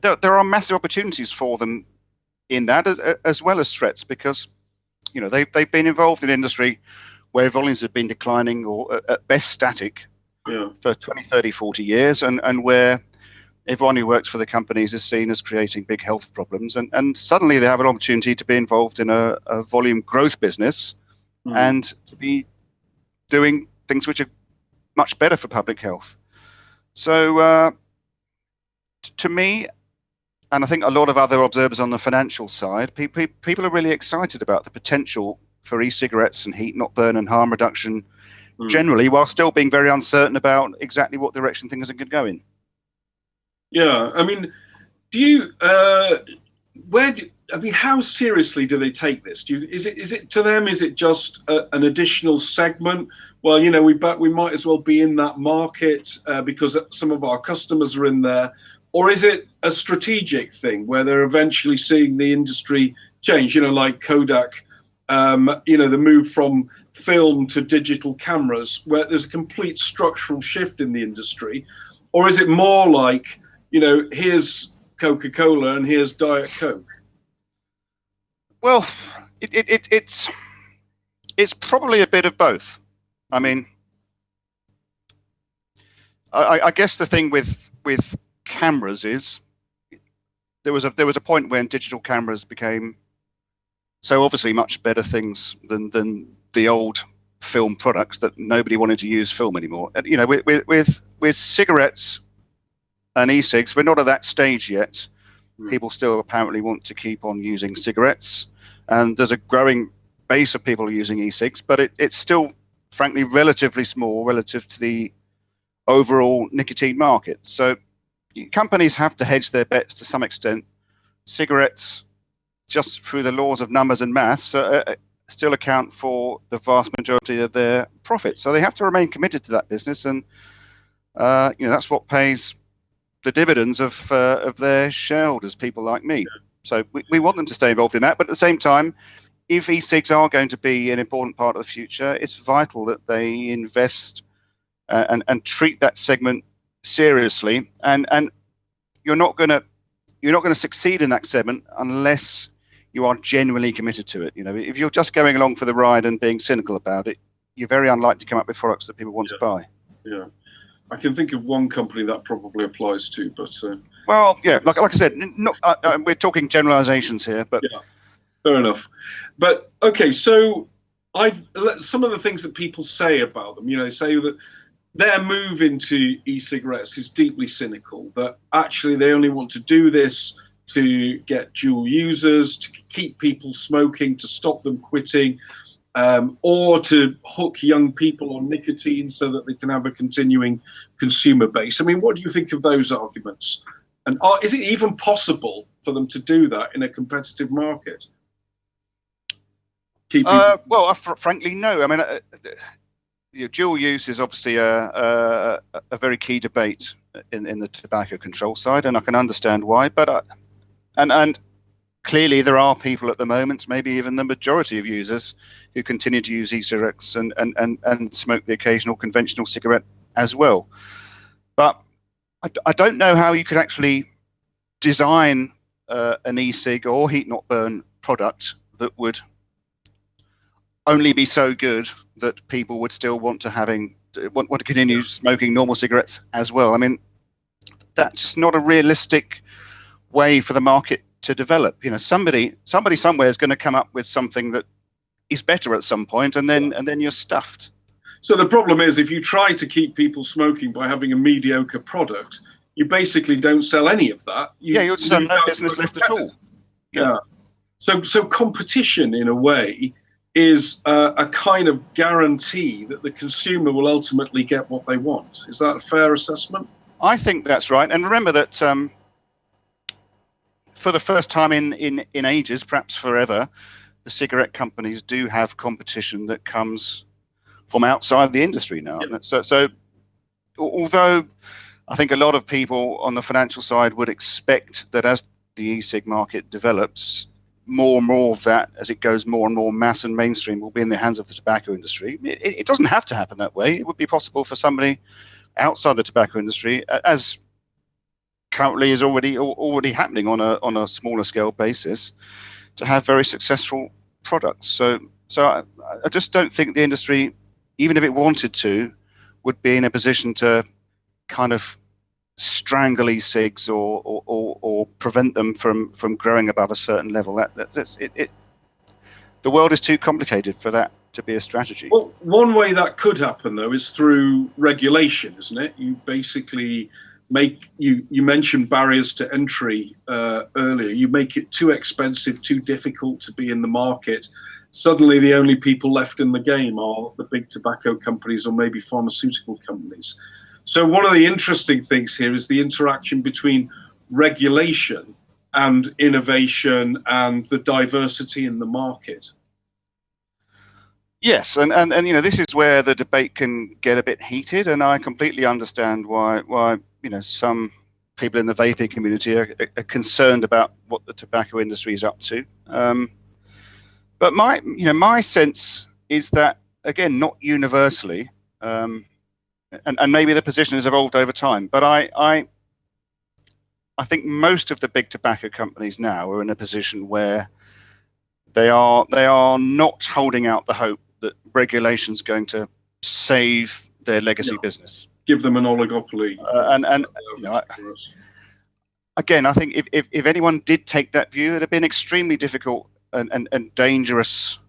there are massive opportunities for them in that, as well as threats, because they've been involved in industry where volumes have been declining or at best static for 20, 30, 40 years, and where everyone who works for the companies is seen as creating big health problems, and suddenly they have an opportunity to be involved in a volume growth business and to be doing things which are much better for public health. So to me, and I think a lot of other observers on the financial side, people are really excited about the potential for e-cigarettes and heat not burn and harm reduction generally, while still being very uncertain about exactly what direction things are going to go in. Yeah, I mean, how seriously do they take this? Is it to them? Is it just an additional segment? Well, we might as well be in that market because some of our customers are in there. Or is it a strategic thing where they're eventually seeing the industry change? Like Kodak, the move from film to digital cameras, where there's a complete structural shift in the industry. Or is it more like, here's Coca-Cola and here's Diet Coke? Well, it's probably a bit of both. I mean, I guess the thing with cameras is there was a point when digital cameras became so obviously much better things than the old film products that nobody wanted to use film anymore. And, with cigarettes and e-cigs, we're not at that stage yet. People still apparently want to keep on using cigarettes, and there's a growing base of people using e-cigs, but it's still, frankly, relatively small relative to the overall nicotine market. So companies have to hedge their bets to some extent. Cigarettes, just through the laws of numbers and maths, still account for the vast majority of their profits. So they have to remain committed to that business, and that's what pays the dividends of their shareholders, people like me. So we want them to stay involved in that. But at the same time, if e-cigs are going to be an important part of the future, it's vital that they invest and treat that segment seriously. And you're not going to succeed in that segment unless you are genuinely committed to it. If you're just going along for the ride and being cynical about it, you're very unlikely to come up with products that people want to buy. Yeah. I can think of one company that probably applies to, but well, yeah, like I said, we're talking generalizations here, but yeah, fair enough. But okay, so some of the things that people say about them, they say that their move into e-cigarettes is deeply cynical. That actually they only want to do this to get dual users, to keep people smoking, to stop them quitting. Or to hook young people on nicotine so that they can have a continuing consumer base. I mean, what do you think of those arguments? And is it even possible for them to do that in a competitive market? Well, frankly, no. I mean, dual use is obviously a very key debate in the tobacco control side, and I can understand why. But and clearly there are people at the moment, maybe even the majority of users, who continue to use e-cigarettes and smoke the occasional conventional cigarette as well. But I don't know how you could actually design an e-cig or heat-not-burn product that would only be so good that people would still want to continue smoking normal cigarettes as well. I mean, that's just not a realistic way for the market to develop. You know, somebody somewhere is going to come up with something that is better at some point, and then you're stuffed. So the problem is, if you try to keep people smoking by having a mediocre product, you basically don't sell any of that. You'll just have no business left at all. Yeah. So competition, in a way, is a kind of guarantee that the consumer will ultimately get what they want. Is that a fair assessment? I think that's right. And remember that for the first time in ages, perhaps forever, the cigarette companies do have competition that comes from outside the industry now. Yep. So although I think a lot of people on the financial side would expect that as the e-cig market develops, more and more of that, as it goes more and more mass and mainstream, will be in the hands of the tobacco industry. It doesn't have to happen that way. It would be possible for somebody outside the tobacco industry, as currently is already happening on a smaller scale basis, to have very successful products. So I just don't think the industry, even if it wanted to, would be in a position to kind of strangle e-cigs or prevent them from growing above a certain level. That's it. The world is too complicated for that to be a strategy. Well, one way that could happen, though, is through regulation, isn't it? You basically you mentioned barriers to entry earlier. You make it too expensive, too difficult to be in the market. Suddenly the only people left in the game are the big tobacco companies or maybe pharmaceutical companies. So one of the interesting things here is the interaction between regulation and innovation and the diversity in the market. Yes, and you know, this is where the debate can get a bit heated, and I completely understand why you know, some people in the vaping community are concerned about what the tobacco industry is up to. But my sense is that, again, not universally, and maybe the position has evolved over time, but I think most of the big tobacco companies now are in a position where they are not holding out the hope that regulation is going to save their legacy business, give them an oligopoly. And you know, again, I think if anyone did take that view, it'd have been extremely difficult and dangerous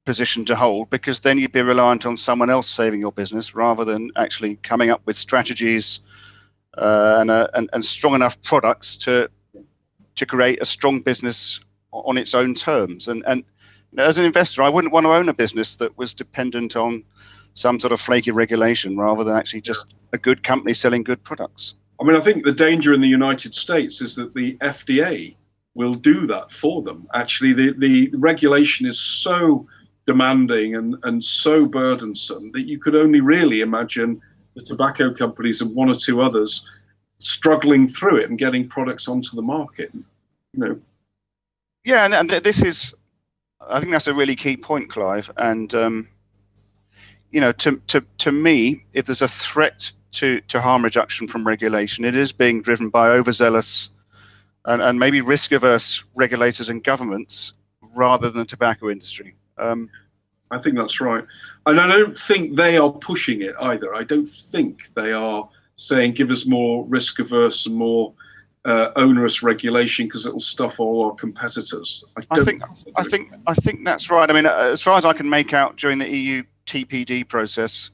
position to hold, because then you'd be reliant on someone else saving your business rather than actually coming up with strategies and strong enough products to create a strong business on its own terms. And you know, as an investor, I wouldn't want to own a business that was dependent on some sort of flaky regulation rather than actually just a good company selling good products. I mean, I think the danger in the United States is that the FDA will do that for them. Actually, the regulation is so demanding and so burdensome that you could only really imagine the tobacco companies and one or two others struggling through it and getting products onto the market. You know. Yeah, and this is, I think that's a really key point, Clive. And you know, to me, if there's a threat to harm reduction from regulation, it is being driven by overzealous and maybe risk-averse regulators and governments rather than the tobacco industry. I think that's right. And I don't think they are pushing it either. I don't think they are saying, give us more risk-averse and more onerous regulation because it'll stuff all our competitors. I think that's right. I mean, as far as I can make out during the EU TPD process,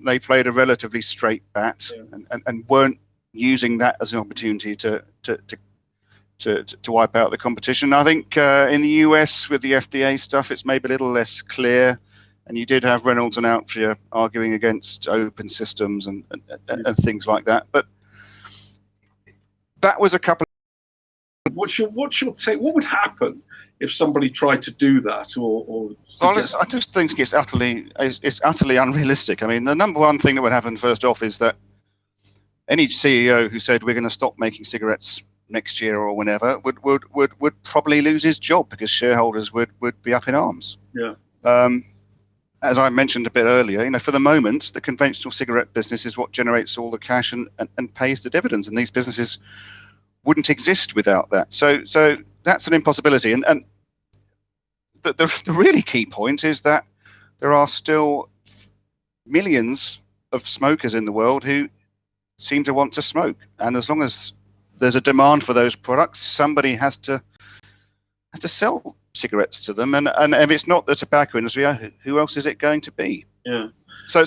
they played a relatively straight bat and weren't using that as an opportunity to wipe out the competition. I think in the US with the FDA stuff, it's maybe a little less clear, and you did have Reynolds and Altria arguing against open systems and things like that. But that was a couple. What's your take? What would happen if somebody tried to do that, or suggest? Well, I just think it's utterly unrealistic. I mean, the number one thing that would happen first off is that any CEO who said we're going to stop making cigarettes next year or whenever would probably lose his job because shareholders would be up in arms. Yeah. As I mentioned a bit earlier, for the moment, the conventional cigarette business is what generates all the cash and pays the dividends, and these businesses wouldn't exist without that. So that's an impossibility. And the really key point is that there are still millions of smokers in the world who seem to want to smoke, and as long as there's a demand for those products, somebody has to sell cigarettes to them, and if it's not the tobacco industry, who else is it going to be? Yeah. So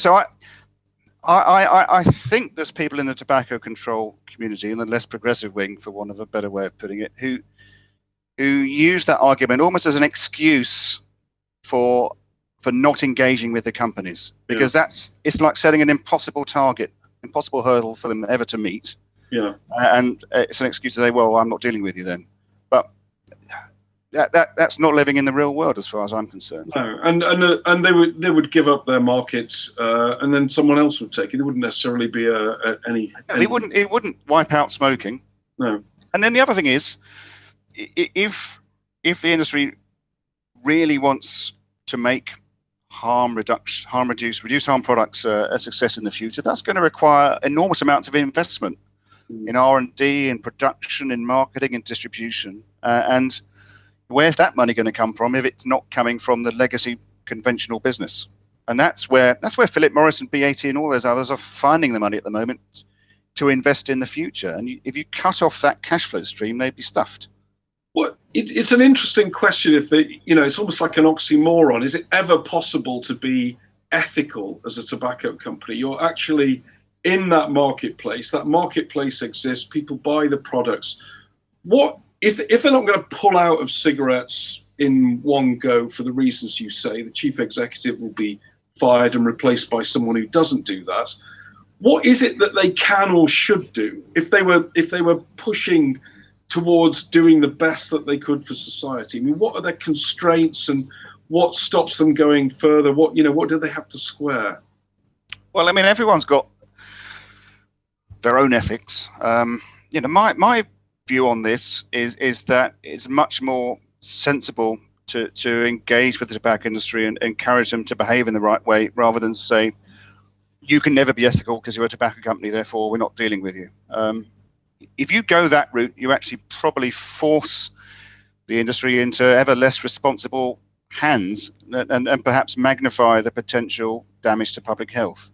I think there's people in the tobacco control community, in the less progressive wing, for want of a better way of putting it, who use that argument almost as an excuse for not engaging with the companies, because it's like setting an impossible hurdle for them ever to meet. Yeah. And it's an excuse to say, well, I'm not dealing with you then. But that's not living in the real world as far as I'm concerned. No, and they would give up their markets, and then someone else would take it. There wouldn't necessarily be any. It wouldn't wipe out smoking. No. And then the other thing is, if the industry really wants to make reduce harm products a success in the future, that's going to require enormous amounts of investment in R&D, in production, in marketing, and distribution. And where's that money going to come from if it's not coming from the legacy conventional business? And that's where Philip Morris and BAT and all those others are finding the money at the moment to invest in the future. And if you cut off that cash flow stream, they'd be stuffed. Well, it's an interesting question. It's almost like an oxymoron. Is it ever possible to be ethical as a tobacco company? You're actually in that marketplace. That marketplace exists. People buy the products. What if they're not going to pull out of cigarettes in one go for the reasons you say? The chief executive will be fired and replaced by someone who doesn't do that. What is it that they can or should do if they were pushing towards doing the best that they could for society? I mean, what are their constraints and what stops them going further? What do they have to square? Well, I mean, everyone's got their own ethics. My view on this is that it's much more sensible to engage with the tobacco industry and encourage them to behave in the right way, rather than say, you can never be ethical because you're a tobacco company, therefore we're not dealing with you. If you go that route, you actually probably force the industry into ever less responsible hands and perhaps magnify the potential damage to public health.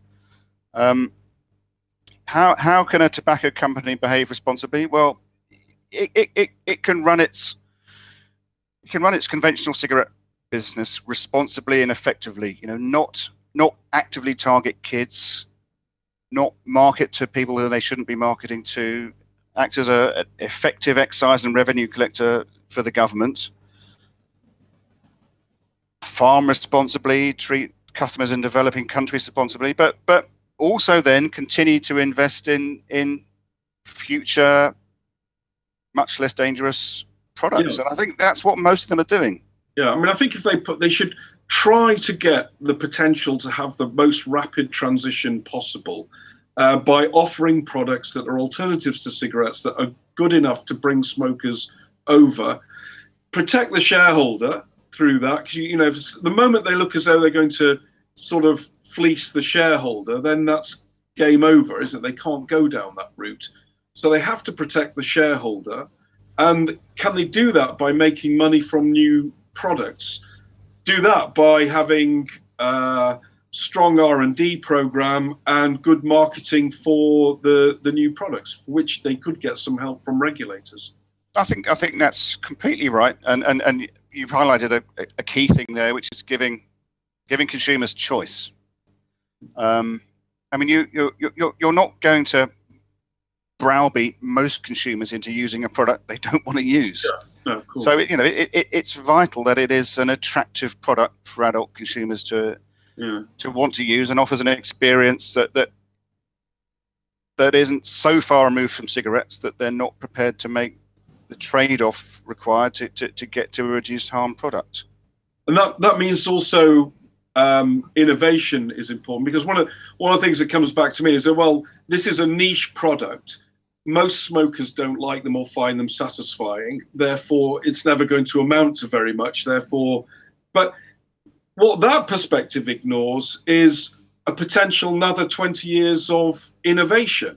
How can a tobacco company behave responsibly? Well, it can run its conventional cigarette business responsibly and effectively. Not actively target kids, not market to people who they shouldn't be marketing to, act as an effective excise and revenue collector for the government, farm responsibly, treat customers in developing countries responsibly, but also then continue to invest in future, much less dangerous products. Yeah. And I think that's what most of them are doing. Yeah, I mean, I think if they should try to get the potential to have the most rapid transition possible by offering products that are alternatives to cigarettes that are good enough to bring smokers over, protect the shareholder through that. Because, the moment they look as though they're going to sort of fleece the shareholder, then that's game over, isn't it? They can't go down that route. So they have to protect the shareholder. And can they do that by making money from new products? Do that by having strong R&D program and good marketing for the new products, for which they could get some help from regulators. I think that's completely right, and you've highlighted a key thing there, which is giving consumers choice. I mean, you're not going to browbeat most consumers into using a product they don't want to use. Yeah. No, cool. So it's vital that it is an attractive product for adult consumers to want to use, and offers an experience that isn't so far removed from cigarettes that they're not prepared to make the trade-off required to get to a reduced harm product. And that means also innovation is important, because one of the things that comes back to me is that, well, this is a niche product. most smokers don't like them or find them satisfying. Therefore, it's never going to amount to very much. Therefore, but what that perspective ignores is a potential another 20 years of innovation.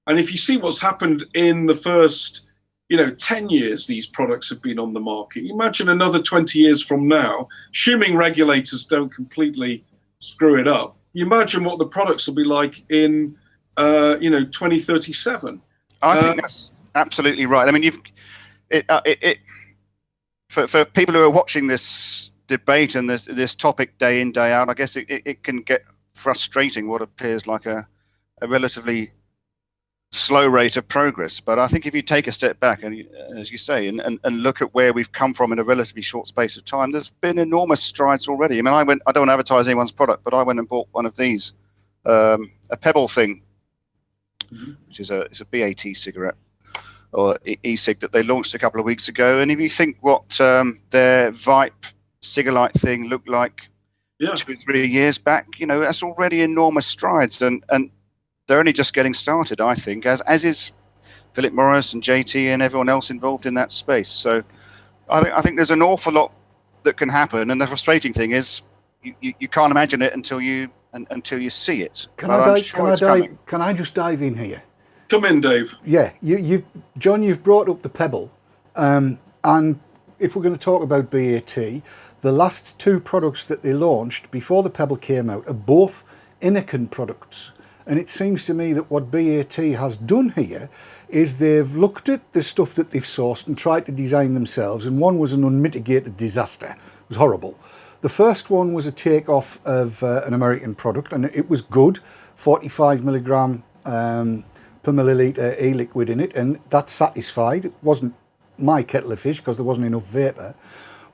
And if you see what's happened in the first, 10 years these products have been on the market, imagine another 20 years from now, assuming regulators don't completely screw it up, you imagine what the products will be like in 2037. I think that's absolutely right. I mean, for people who are watching this debate and this topic day in, day out, I guess it can get frustrating what appears like a relatively slow rate of progress. But I think if you take a step back and, as you say, and look at where we've come from in a relatively short space of time, there's been enormous strides already. I mean, I don't want to advertise anyone's product, but I went and bought one of these, a Pebble thing, which is a BAT cigarette or E-Cig that they launched a couple of weeks ago. And if you think what their Vipe Cigalite thing looked like 2-3 years back, that's already enormous strides, and they're only just getting started, I think, as is Philip Morris and JT and everyone else involved in that space. So I think there's an awful lot that can happen, and the frustrating thing is you can't imagine it until you see it. Can I just dive in here? Come in, Dave. Yeah, John, you've brought up the Pebble, and if we're going to talk about BAT, the last two products that they launched before the Pebble came out are both E-Cig products. And it seems to me that what BAT has done here is they've looked at the stuff that they've sourced and tried to design themselves, and one was an unmitigated disaster. It was horrible. The first one was a takeoff of an American product, and it was good, 45 milligram per milliliter e-liquid in it, and that satisfied. It wasn't my kettle of fish because there wasn't enough vapor.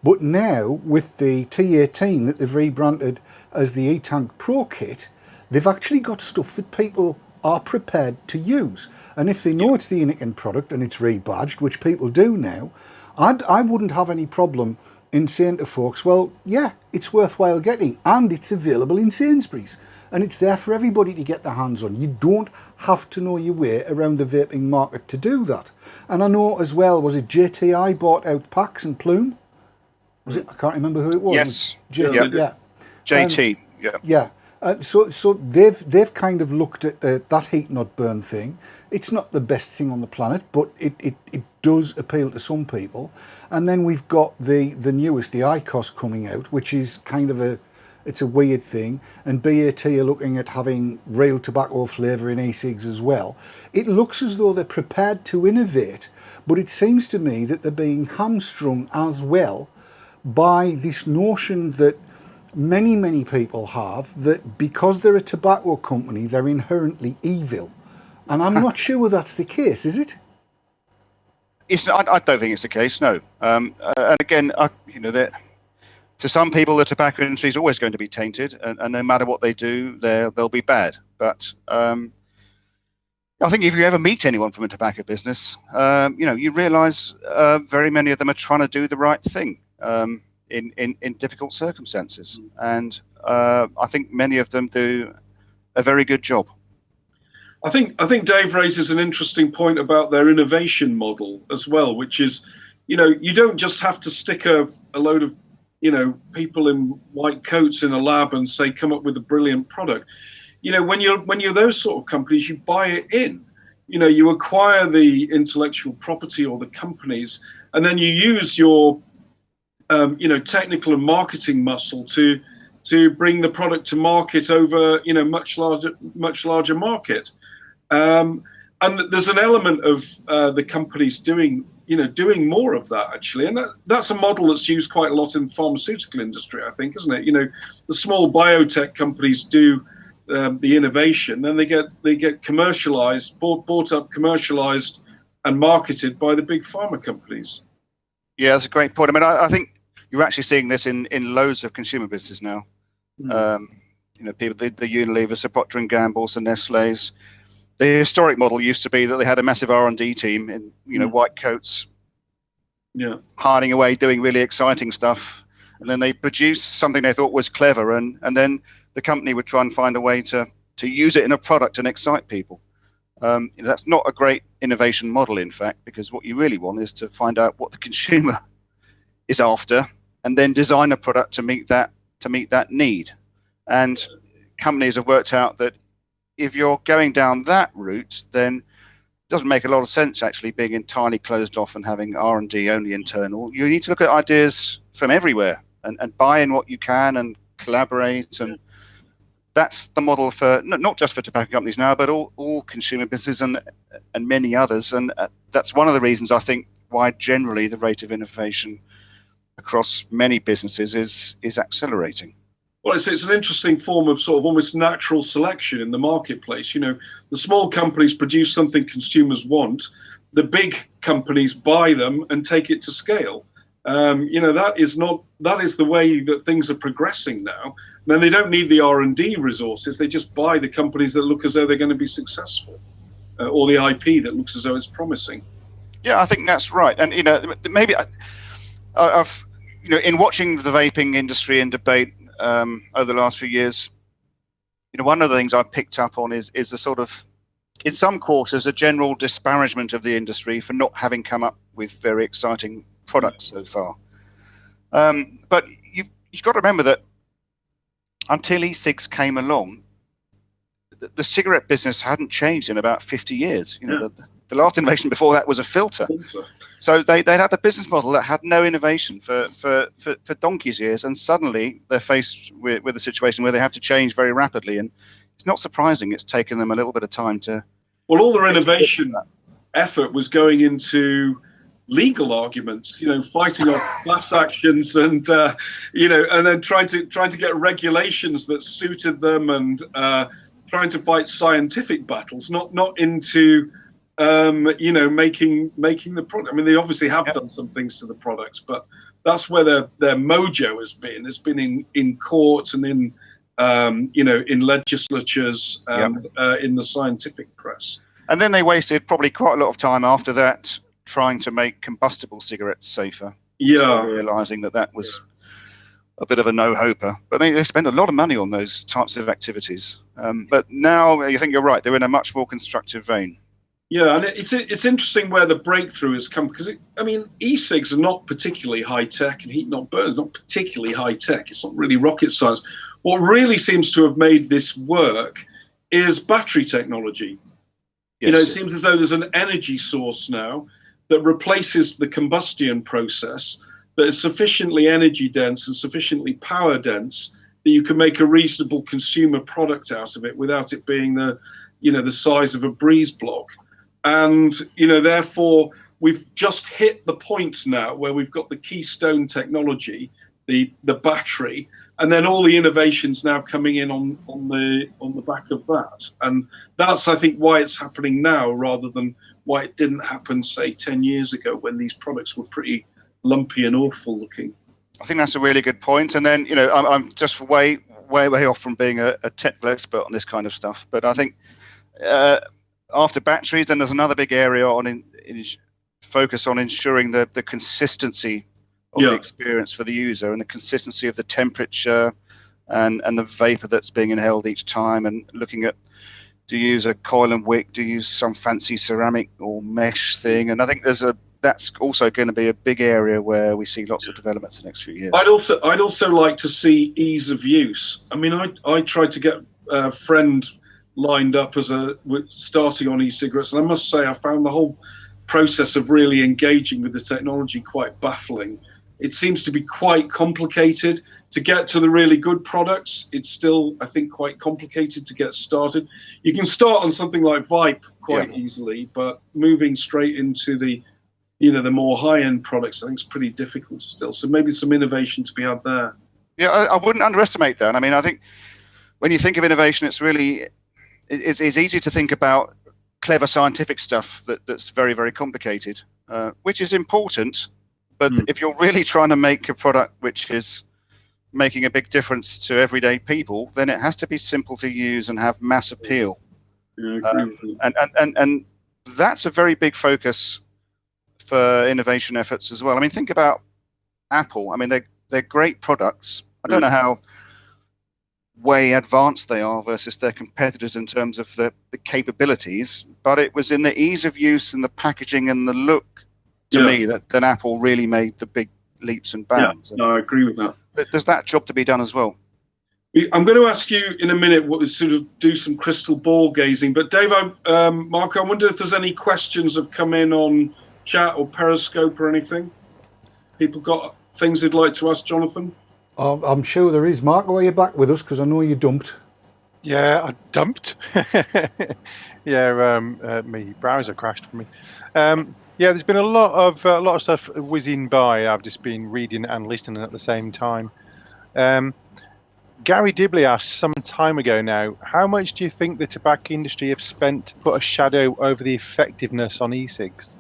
But now with the T18 that they've rebranded as the E-Tank Pro Kit, they've actually got stuff that people are prepared to use. And if they know it's the E-Cig product and it's rebadged, which people do now, I wouldn't have any problem in saying to folks, well, yeah, it's worthwhile getting, and it's available in Sainsbury's. And it's there for everybody to get their hands on. You don't have to know your way around the vaping market to do that. And I know as well, was it JTI bought out Pax and Plume? Was it? I can't remember who it was. Yes. JT, yeah. JT. Yeah. So they've kind of looked at that heat not burn thing. It's not the best thing on the planet, but it does appeal to some people. And then we've got the newest, the IQOS coming out, which is kind of it's a weird thing. And BAT are looking at having real tobacco flavour in e-cigs as well. It looks as though they're prepared to innovate, but it seems to me that they're being hamstrung as well by this notion that many people have, that because they're a tobacco company, they're inherently evil. And I'm not sure that's the case, is it? I don't think it's the case, no. And again, to some people, the tobacco industry is always going to be tainted, and no matter what they do, they'll be bad. But I think if you ever meet anyone from a tobacco business, you realise very many of them are trying to do the right thing in difficult circumstances, and I think many of them do a very good job. I think Dave raises an interesting point about their innovation model as well, which is, you don't just have to stick a load of, people in white coats in a lab and say, come up with a brilliant product. When you're those sort of companies, you buy it in. You acquire the intellectual property or the companies, and then you use your, technical and marketing muscle to bring the product to market over, much larger market. And there's an element of the companies doing more of that, actually. And that's a model that's used quite a lot in the pharmaceutical industry, I think, isn't it? The small biotech companies do the innovation, then they get commercialized, bought up, commercialized, and marketed by the big pharma companies. Yeah, that's a great point. I mean, I think you're actually seeing this in loads of consumer business now. People, the Unilevers, the Procter & Gamble's, the Nestle's. The historic model used to be that they had a massive R&D team in, white coats, hiding away, doing really exciting stuff, and then they produced something they thought was clever, and then the company would try and find a way to use it in a product and excite people. That's not a great innovation model, in fact, because what you really want is to find out what the consumer is after, and then design a product to meet that need. And companies have worked out that if you're going down that route, then it doesn't make a lot of sense actually being entirely closed off and having R&D only internal. You need to look at ideas from everywhere and buy in what you can and collaborate. And that's the model for not just for tobacco companies now, but all consumer businesses and many others. And that's one of the reasons I think why generally the rate of innovation across many businesses is accelerating. Well, it's an interesting form of sort of almost natural selection in the marketplace. You know, the small companies produce something consumers want. The big companies buy them and take it to scale. You know, that is the way that things are progressing now. Then they don't need the R&D resources. They just buy the companies that look as though they're going to be successful, or the IP that looks as though it's promising. Yeah, I think that's right. And you know, maybe I've in watching the vaping industry and debate over the last few years, one of the things I've picked up on is the sort of, in some quarters, a general disparagement of the industry for not having come up with very exciting products so far. But you've got to remember that until e-cigs came along, the cigarette business hadn't changed in about 50 years. The last innovation before that was a filter. So they had a business model that had no innovation for donkey's years, and suddenly they're faced with a situation where they have to change very rapidly. And it's not surprising it's taken them a little bit of time to. Well, all their innovation effort was going into legal arguments, fighting off class actions, and and then trying to get regulations that suited them, and trying to fight scientific battles, not into making the product. I mean, they obviously have done some things to the products, but that's where their mojo has been. It's been in court and in in legislatures and in the scientific press. And then they wasted probably quite a lot of time after that trying to make combustible cigarettes safer. Yeah, realizing that was a bit of a no-hoper. But they spend a lot of money on those types of activities. But now you think you're right; they're in a much more constructive vein. Yeah, and it's interesting where the breakthrough has come, because e-cigs are not particularly high tech, and heat-not-burn is not particularly high tech. It's not really rocket science. What really seems to have made this work is battery technology. Yes. It seems as though there's an energy source now that replaces the combustion process, that is sufficiently energy dense and sufficiently power dense that you can make a reasonable consumer product out of it without it being the size of a breeze block. And therefore we've just hit the point now where we've got the keystone technology, the battery, and then all the innovations now coming in on the back of that. And that's, I think, why it's happening now rather than why it didn't happen, say, 10 years ago when these products were pretty lumpy and awful looking. I think that's a really good point. And then I'm just way off from being a technical expert on this kind of stuff, but I think after batteries, then there's another big area on focus on ensuring the consistency of the experience for the user, and the consistency of the temperature and the vapor that's being inhaled each time, and looking at, do you use a coil and wick, do you use some fancy ceramic or mesh thing? And I think that's also going to be a big area where we see lots of developments in the next few years. I'd also like to see ease of use. I mean, I tried to get a friend lined up starting on e-cigarettes, and I must say I found the whole process of really engaging with the technology quite baffling. It seems to be quite complicated to get to the really good products. It's still, I think, quite complicated to get started. You can start on something like Vipe quite easily, but moving straight into the more high-end products, I think, is pretty difficult still. So maybe some innovation to be had there. Yeah, I wouldn't underestimate that. I mean, I think when you think of innovation, it's easy to think about clever scientific stuff that's very, very complicated, which is important. But if you're really trying to make a product which is making a big difference to everyday people, then it has to be simple to use and have mass appeal. And that's a very big focus for innovation efforts as well. I mean, think about Apple. I mean, they're great products. I don't know how way advanced they are versus their competitors in terms of the capabilities, but it was in the ease of use and the packaging and the look to me that Apple really made the big leaps and bounds. No, I agree with that. But there's that job to be done as well. I'm going to ask you in a minute what is sort of do some crystal ball gazing. But Dave, Marco, I wonder if there's any questions have come in on chat or Periscope or anything. People got things they'd like to ask Jonathan? I'm sure there is. Mark, are you back with us? Because I know you dumped. Yeah, I dumped. Yeah, my browser crashed for me. Yeah, there's been a lot of stuff whizzing by. I've just been reading and listening at the same time. Gary Dibley asked some time ago now, how much do you think the tobacco industry have spent to put a shadow over the effectiveness on e-cigs?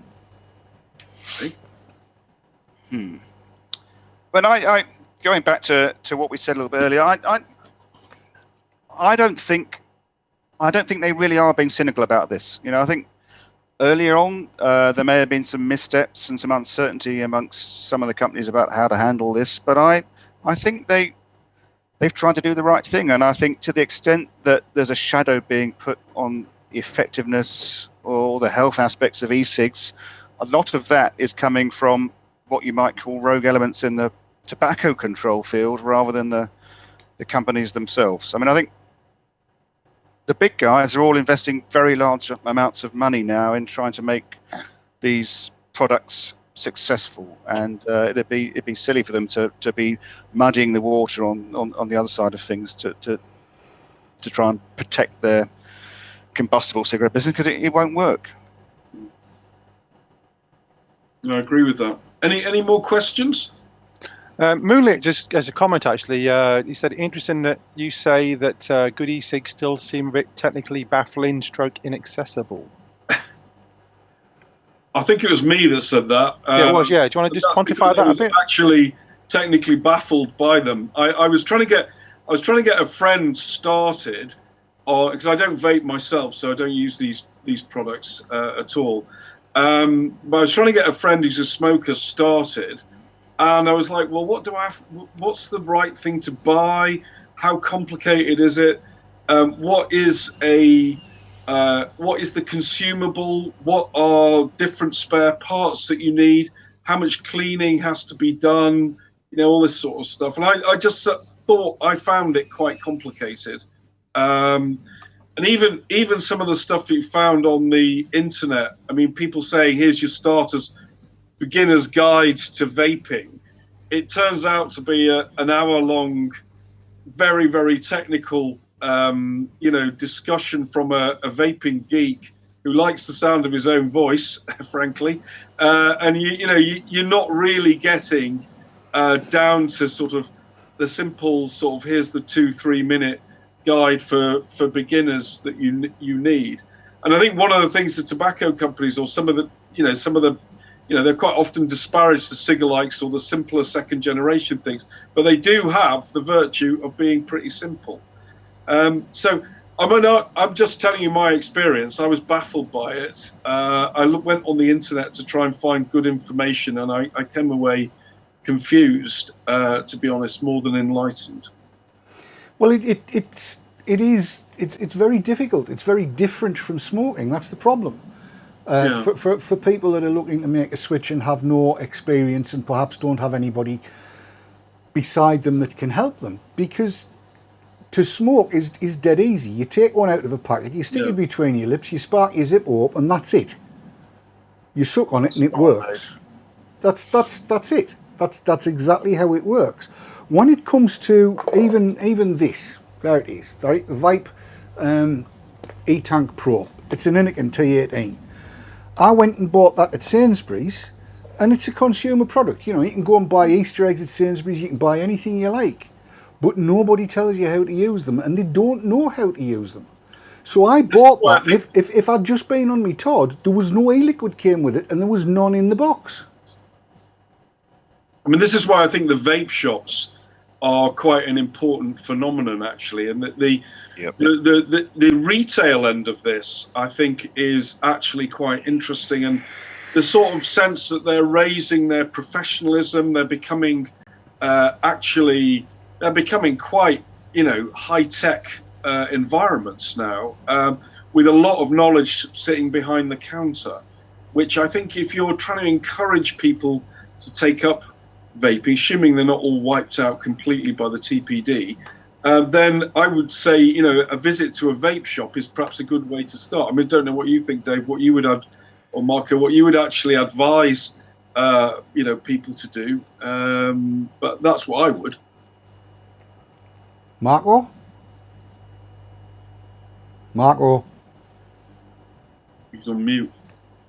But I going back to what we said a little bit earlier, I don't think they really are being cynical about this. You know, I think earlier on there may have been some missteps and some uncertainty amongst some of the companies about how to handle this, but I think they've tried to do the right thing, and I think to the extent that there's a shadow being put on the effectiveness or the health aspects of e-cigs, a lot of that is coming from what you might call rogue elements in the tobacco control field rather than the companies themselves. I mean, I think the big guys are all investing very large amounts of money now in trying to make these products successful, and it'd be silly for them to be muddying the water on the other side of things to try and protect their combustible cigarette business, because it won't work. I agree with that. Any more questions? Moonlit, just as a comment actually, he said, interesting that you say that good e-cigs still seem a bit technically baffling stroke inaccessible. I think it was me that said that. Yeah, it was, yeah. Do you want to just quantify that a bit? Actually technically baffled by them. I was trying to get a friend started, because I don't vape myself, so I don't use these products at all. But I was trying to get a friend who's a smoker started, and I was like, well, what's the right thing to buy? How complicated is it? What is the consumable? What are different spare parts that you need? How much cleaning has to be done? You know, all this sort of stuff. And I just thought I found it quite complicated. And even some of the stuff that you found on the internet, I mean, people saying, here's your starter's beginner's guide to vaping. It turns out to be an hour-long, very, very technical discussion from a vaping geek who likes the sound of his own voice, frankly, and you're not really getting down to sort of the simple sort of here's the 2-3 minute guide for beginners that you need. And I think one of the things the tobacco companies or some of the they're quite often disparage the cigalikes or the simpler second generation things, but they do have the virtue of being pretty simple. So I'm just telling you my experience. I was baffled by it. I went on the internet to try and find good information, and I came away confused, to be honest, more than enlightened. Well, it's very difficult. It's very different from smoking. That's the problem. For people that are looking to make a switch and have no experience and perhaps don't have anybody beside them that can help them, because to smoke is dead easy. You take one out of a packet, you stick it between your lips, you spark your zipper up, and that's it. You suck on it and it works. That's it. That's exactly how it works. When it comes to even this, there it is, right? The Vape E-Tank Pro. It's an Anakin T18. I went and bought that at Sainsbury's, and it's a consumer product. You know, you can go and buy Easter eggs at Sainsbury's, you can buy anything you like, but nobody tells you how to use them, and they don't know how to use them. So I bought that, and if I'd just been on me Todd, there was no e-liquid came with it, and there was none in the box. I mean, this is why I think the vape shops are quite an important phenomenon, actually, and that the retail end of this, I think, is actually quite interesting, and the sort of sense that they're raising their professionalism, they're becoming quite high tech environments now, with a lot of knowledge sitting behind the counter, which I think if you're trying to encourage people to take up vaping, assuming they're not all wiped out completely by the TPD, then I would say, you know, a visit to a vape shop is perhaps a good way to start. I mean, I don't know what you think, Dave, what you would add, or Marco, what you would actually advise, you know, people to do. But that's what I would. Marco? Marco? He's on mute.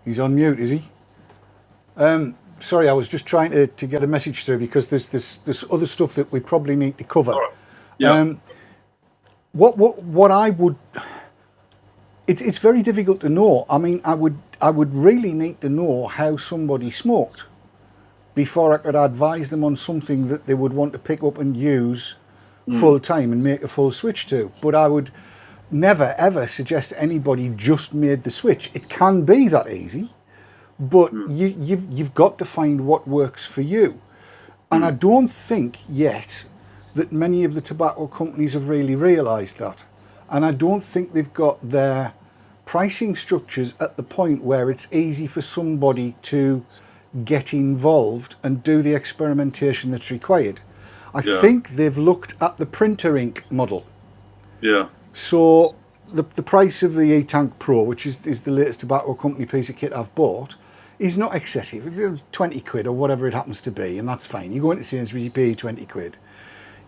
He's on mute, is he? Sorry, I was just trying to get a message through because there's other stuff that we probably need to cover. All right. Yeah. What I would, it's very difficult to know. I mean, I would really need to know how somebody smoked before I could advise them on something that they would want to pick up and use full time and make a full switch to. But I would never ever suggest anybody just made the switch. It can be that easy, but you've got to find what works for you. And I don't think yet that many of the tobacco companies have really realised that. And I don't think they've got their pricing structures at the point where it's easy for somebody to get involved and do the experimentation that's required. I think they've looked at the printer ink model. Yeah. So the price of the E-Tank Pro, which is the latest tobacco company piece of kit I've bought, is not excessive. It's 20 quid or whatever it happens to be, and that's fine. You go into Sainsbury's, you pay 20 quid.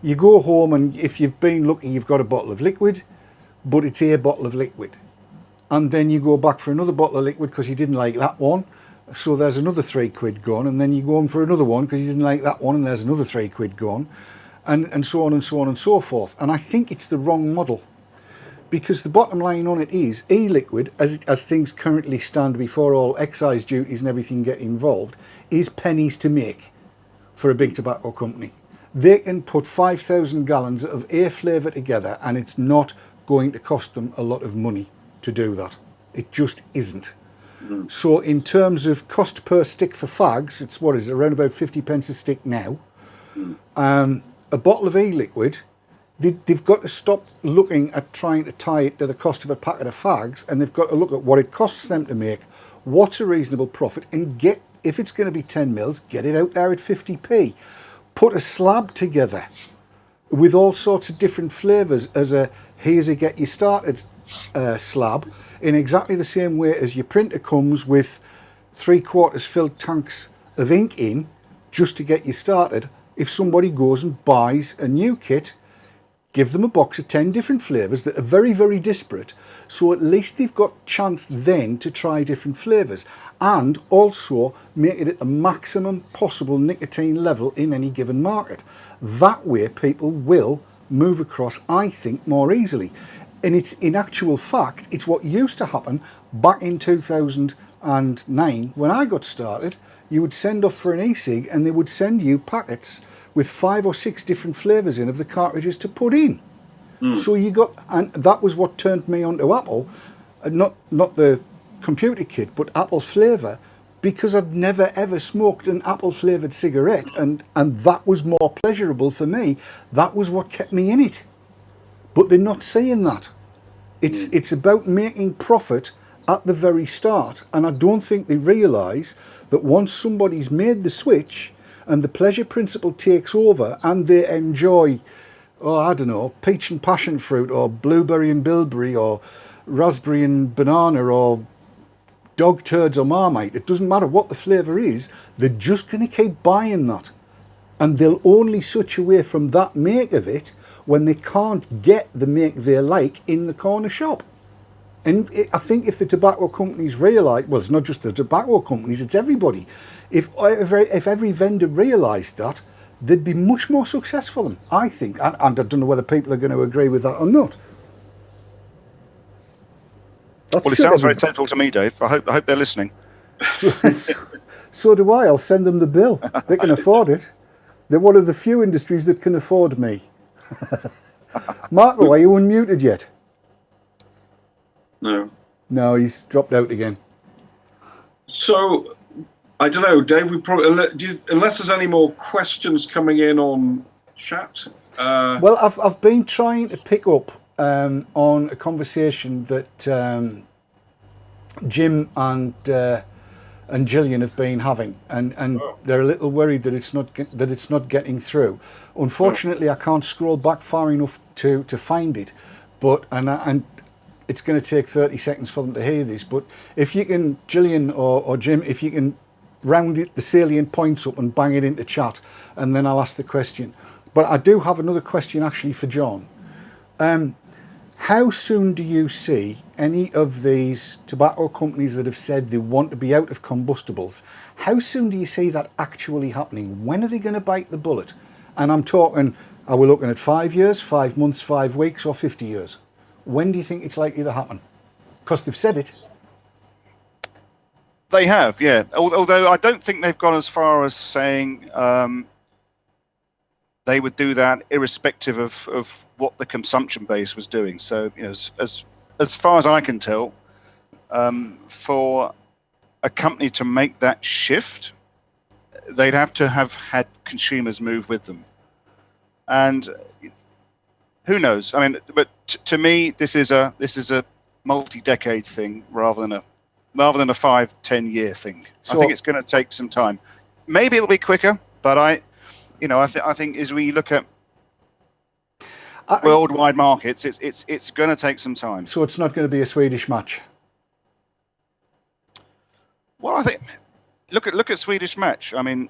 You go home, and if you've been lucky, you've got a bottle of liquid, but it's a bottle of liquid. And then you go back for another bottle of liquid because you didn't like that one. So there's another 3 quid gone, and then you go on for another one because you didn't like that one, and there's another 3 quid gone, and so on and so on and so forth. And I think it's the wrong model, because the bottom line on it is e-liquid, as things currently stand before all excise duties and everything get involved, is pennies to make for a big tobacco company. They can put 5,000 gallons of a flavour together, and it's not going to cost them a lot of money to do that. It just isn't. So in terms of cost per stick for fags, it's what is it, around about 50 pence a stick now. A bottle of e-liquid, they've got to stop looking at trying to tie it to the cost of a packet of fags, and they've got to look at what it costs them to make, what's a reasonable profit, and get, if it's going to be 10 mils, get it out there at 50p. Put a slab together with all sorts of different flavours as a here's a get you started slab, in exactly the same way as your printer comes with 3/4 filled tanks of ink in just to get you started. If somebody goes and buys a new kit, give them a box of 10 different flavours that are very, very disparate, so at least they've got chance then to try different flavours, and also make it at the maximum possible nicotine level in any given market. That way people will move across, I think, more easily. And it's, in actual fact, it's what used to happen back in 2009 when I got started. You would send off for an e-cig and they would send you packets with 5 or 6 different flavours in of the cartridges to put in. So you got, and that was what turned me onto Apple, not the computer kit, but Apple flavour, because I'd never ever smoked an apple flavoured cigarette, and that was more pleasurable for me. That was what kept me in it. But they're not saying that. It's about making profit at the very start, and I don't think they realise that once somebody's made the switch and the pleasure principle takes over and they enjoy, oh, I don't know, peach and passion fruit or blueberry and bilberry or raspberry and banana or dog turds or Marmite, it doesn't matter what the flavour is, they're just going to keep buying that. And they'll only switch away from that make of it when they can't get the make they like in the corner shop. And I think if the tobacco companies realise, well, it's not just the tobacco companies, it's everybody. If every vendor realised that, they'd be much more successful, I think. And I don't know whether people are going to agree with that or not. Well, it sounds very sensible to me, Dave. I hope they're listening. So do I. I'll send them the bill. They can afford it. They're one of the few industries that can afford me. Marco, are you unmuted yet? No. No, he's dropped out again. So, I don't know, Dave, we probably, unless there's any more questions coming in on chat. Well, I've been trying to pick up on a conversation that Jim and Gillian have been having, and they're a little worried that it's not getting through. Unfortunately, I can't scroll back far enough to find it, but and it's going to take 30 seconds for them to hear this. But if you can, Gillian or Jim, if you can round it, the salient points up and bang it into chat, and then I'll ask the question. But I do have another question actually for John. How soon do you see any of these tobacco companies that have said they want to be out of combustibles, how soon do you see that actually happening? When are they going to bite the bullet? And I'm talking, are we looking at 5 years, 5 months, 5 weeks, or 50 years? When do you think it's likely to happen? Because they've said it. They have, yeah. Although I don't think they've gone as far as saying they would do that irrespective of what the consumption base was doing. So, you know, as far as I can tell, for a company to make that shift, they'd have to have had consumers move with them. And who knows? I mean, but to me, this is a multi-decade thing rather than a 5-10 year thing. So, I think it's going to take some time. Maybe it'll be quicker, but I think as we look at worldwide markets, it's going to take some time. So it's not going to be a Swedish match. Well, I think look at Swedish Match. I mean,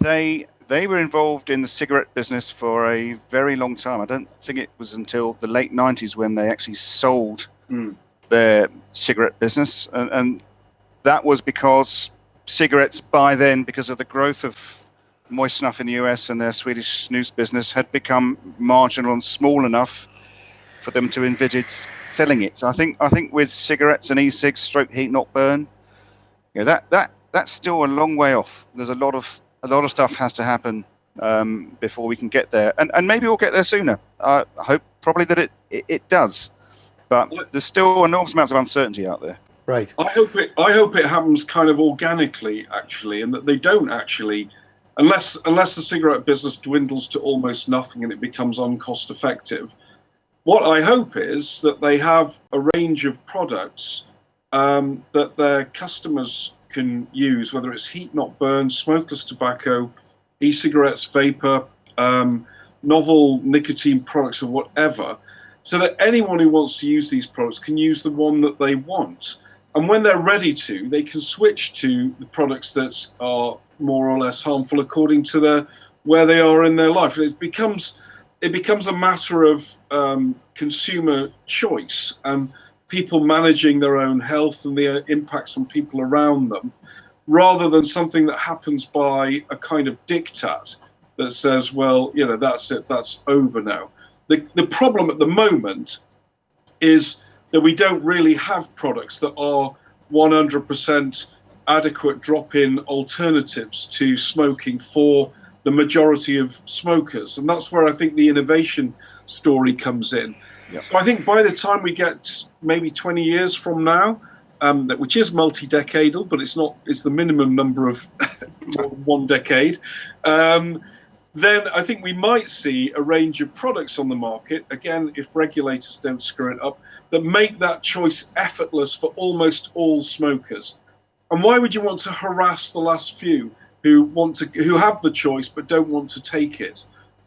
they were involved in the cigarette business for a very long time. I don't think it was until the late 90s when they actually sold their cigarette business, and that was because cigarettes by then, because of the growth of moist snuff in the US and their Swedish snus business, had become marginal and small enough for them to envisage selling it. So I think with cigarettes and e-cigs, stroke heat not burn, you know, that's still a long way off. There's a lot of stuff has to happen before we can get there, and maybe we'll get there sooner. I hope probably that it does, but there's still enormous amounts of uncertainty out there. Right. I hope it happens kind of organically, actually, and that they don't actually, unless the cigarette business dwindles to almost nothing and it becomes uncost effective. What I hope is that they have a range of products that their customers can use, whether it's heat not burn, smokeless tobacco, e-cigarettes, vapor, novel nicotine products, or whatever, so that anyone who wants to use these products can use the one that they want. And when they're ready to, they can switch to the products that are more or less harmful according to where they are in their life. And it becomes a matter of consumer choice and people managing their own health and the impacts on people around them, rather than something that happens by a kind of diktat that says, well, you know, that's it, that's over now. The problem at the moment is that we don't really have products that are 100% adequate drop-in alternatives to smoking for the majority of smokers. And that's where I think the innovation story comes in. Yep. So I think by the time we get maybe 20 years from now, which is multi-decadal, but it's the minimum number of 1 decade, then I think we might see a range of products on the market, again, if regulators don't screw it up, that make that choice effortless for almost all smokers. And why would you want to harass the last few who have the choice but don't want to take it?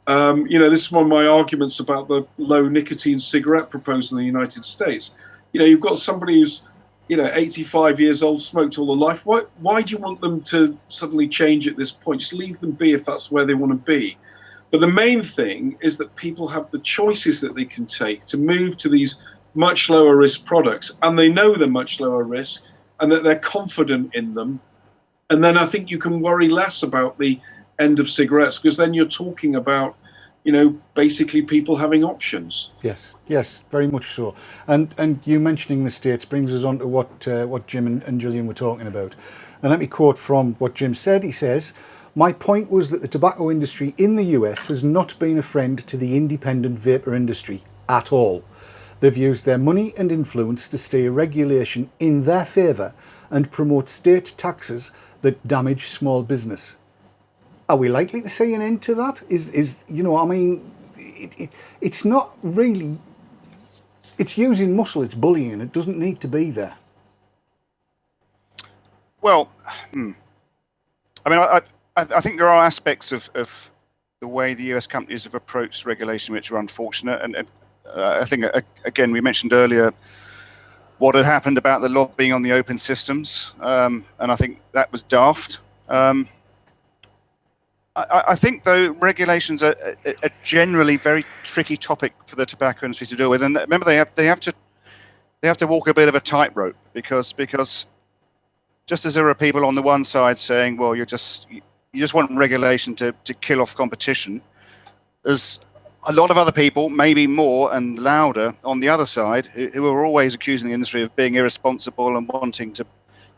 You know, this is one of my arguments about the low nicotine cigarette proposal in the United States. You know, you've got somebody who's, you know, 85 years old, smoked all their life. Why do you want them to suddenly change at this point? Just leave them be if that's where they want to be. But the main thing is that people have the choices that they can take to move to these much lower risk products, and they know they're much lower risk and that they're confident in them. And then I think you can worry less about the end of cigarettes, because then you're talking about, you know, basically people having options. Yes, very much so. And you mentioning the States brings us on to what Jim and Gillian were talking about. And let me quote from what Jim said. He says, "My point was that the tobacco industry in the US has not been a friend to the independent vapor industry at all. They've used their money and influence to steer regulation in their favour and promote state taxes that damage small business." Are we likely to see an end to that? Is you know, I mean, it's not really. It's using muscle. It's bullying. It doesn't need to be there. Well, I mean, I think there are aspects of the way the US companies have approached regulation which are unfortunate, and I think again we mentioned earlier what had happened about the lobbying on the open systems, and I think that was daft. I think though regulations are generally very tricky topic for the tobacco industry to deal with, and remember they have to walk a bit of a tightrope because just as there are people on the one side saying, well, you just want regulation to kill off competition, there's a lot of other people, maybe more and louder, on the other side who are always accusing the industry of being irresponsible and wanting to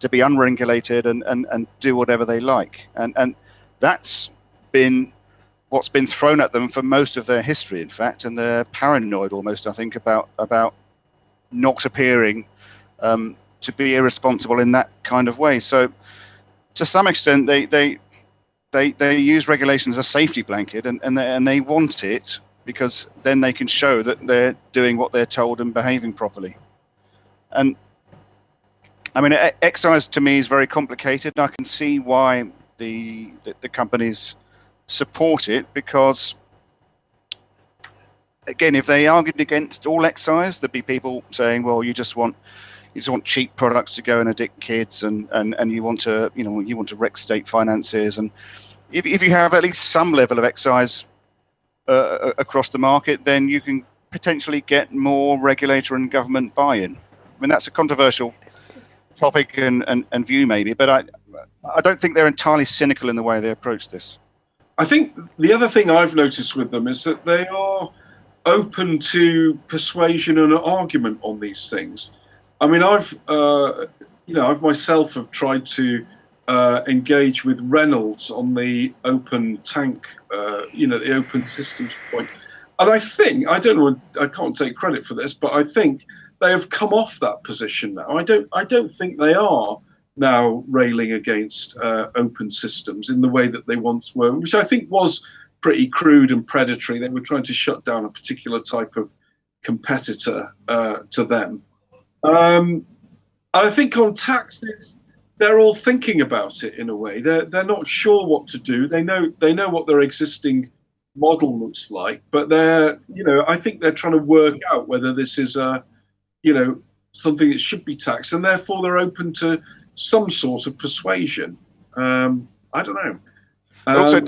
be unregulated and do whatever they like, and that's been what's been thrown at them for most of their history, in fact, and they're paranoid almost, I think, about not appearing to be irresponsible in that kind of way. So to some extent they use regulation as a safety blanket, and they want it because then they can show that they're doing what they're told and behaving properly. And I mean, excise to me is very complicated, and I can see why the companies support it, because again, if they argued against all excise, there'd be people saying, well, you just want cheap products to go and addict kids, and you want to wreck state finances. And if you have at least some level of excise across the market, then you can potentially get more regulator and government buy-in. I mean, that's a controversial topic and view maybe, but I don't think they're entirely cynical in the way they approach this. I think the other thing I've noticed with them is that they are open to persuasion and argument on these things. I mean, I've myself have tried to engage with Reynolds on the open tank, the open systems point, and I think I can't take credit for this, but I think they have come off that position now. I don't think they are now railing against open systems in the way that they once were, which I think was pretty crude and predatory. They were trying to shut down a particular type of competitor to them. And I think on taxes, they're all thinking about it in a way. They're not sure what to do. They know what their existing model looks like, but I think they're trying to work out whether this is something that should be taxed, and therefore they're open to some sort of persuasion. I don't know. Also,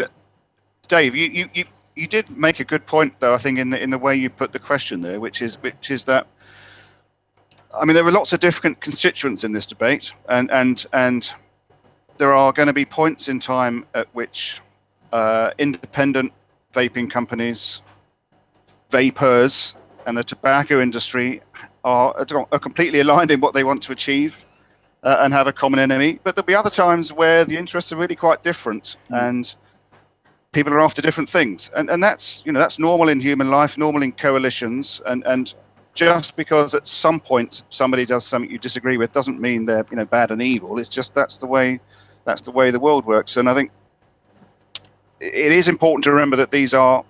Dave, you did make a good point, though. I think in the way you put the question there, which is that, I mean, there are lots of different constituents in this debate, and there are going to be points in time at which independent vaping companies, vapers, and the tobacco industry are completely aligned in what they want to achieve and have a common enemy. But there'll be other times where the interests are really quite different, and people are after different things, and that's normal in human life, normal in coalitions, and just because at some point somebody does something you disagree with doesn't mean they're bad and evil. It's just that's the way the world works. And I think it is important to remember that these are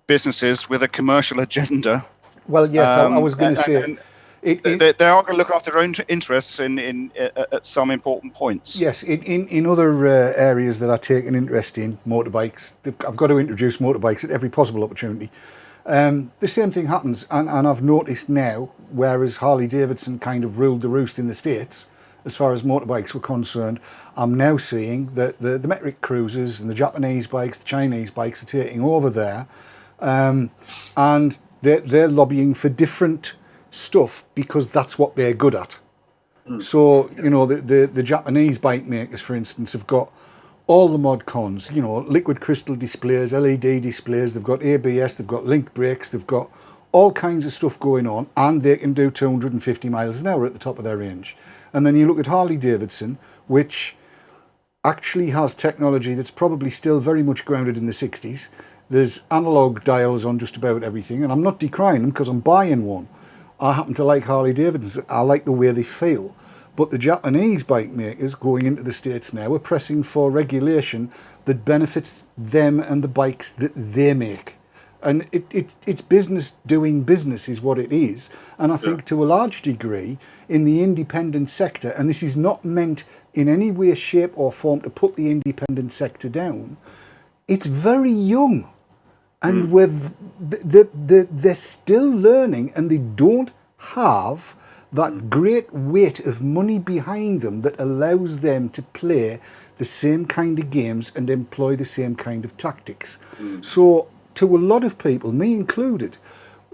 businesses with a commercial agenda. Well, yes, I was going to say they are going to look after their own interests at some important points. Yes, in other areas that I take an interest in, motorbikes, I've got to introduce motorbikes at every possible opportunity. The same thing happens, and I've noticed now, whereas Harley Davidson kind of ruled the roost in the States as far as motorbikes were concerned, I'm now seeing that the metric cruisers and the Japanese bikes, the Chinese bikes are taking over there, and they're lobbying for different stuff because that's what they're good at. So the Japanese bike makers, for instance, have got all the mod cons, liquid crystal displays, LED displays, they've got ABS, they've got link brakes, they've got all kinds of stuff going on, and they can do 250 miles an hour at the top of their range. And then you look at Harley Davidson, which actually has technology that's probably still very much grounded in the 60s. There's analog dials on just about everything, and I'm not decrying them because I'm buying one. I happen to like Harley Davidson. I like the way they feel. But the Japanese bike makers going into the States now are pressing for regulation that benefits them and the bikes that they make. And it's business doing business is what it is. And I think to a large degree in the independent sector, and this is not meant in any way, shape or form to put the independent sector down, it's very young. And they're still learning, and they don't have that great weight of money behind them that allows them to play the same kind of games and employ the same kind of tactics. So to a lot of people, me included,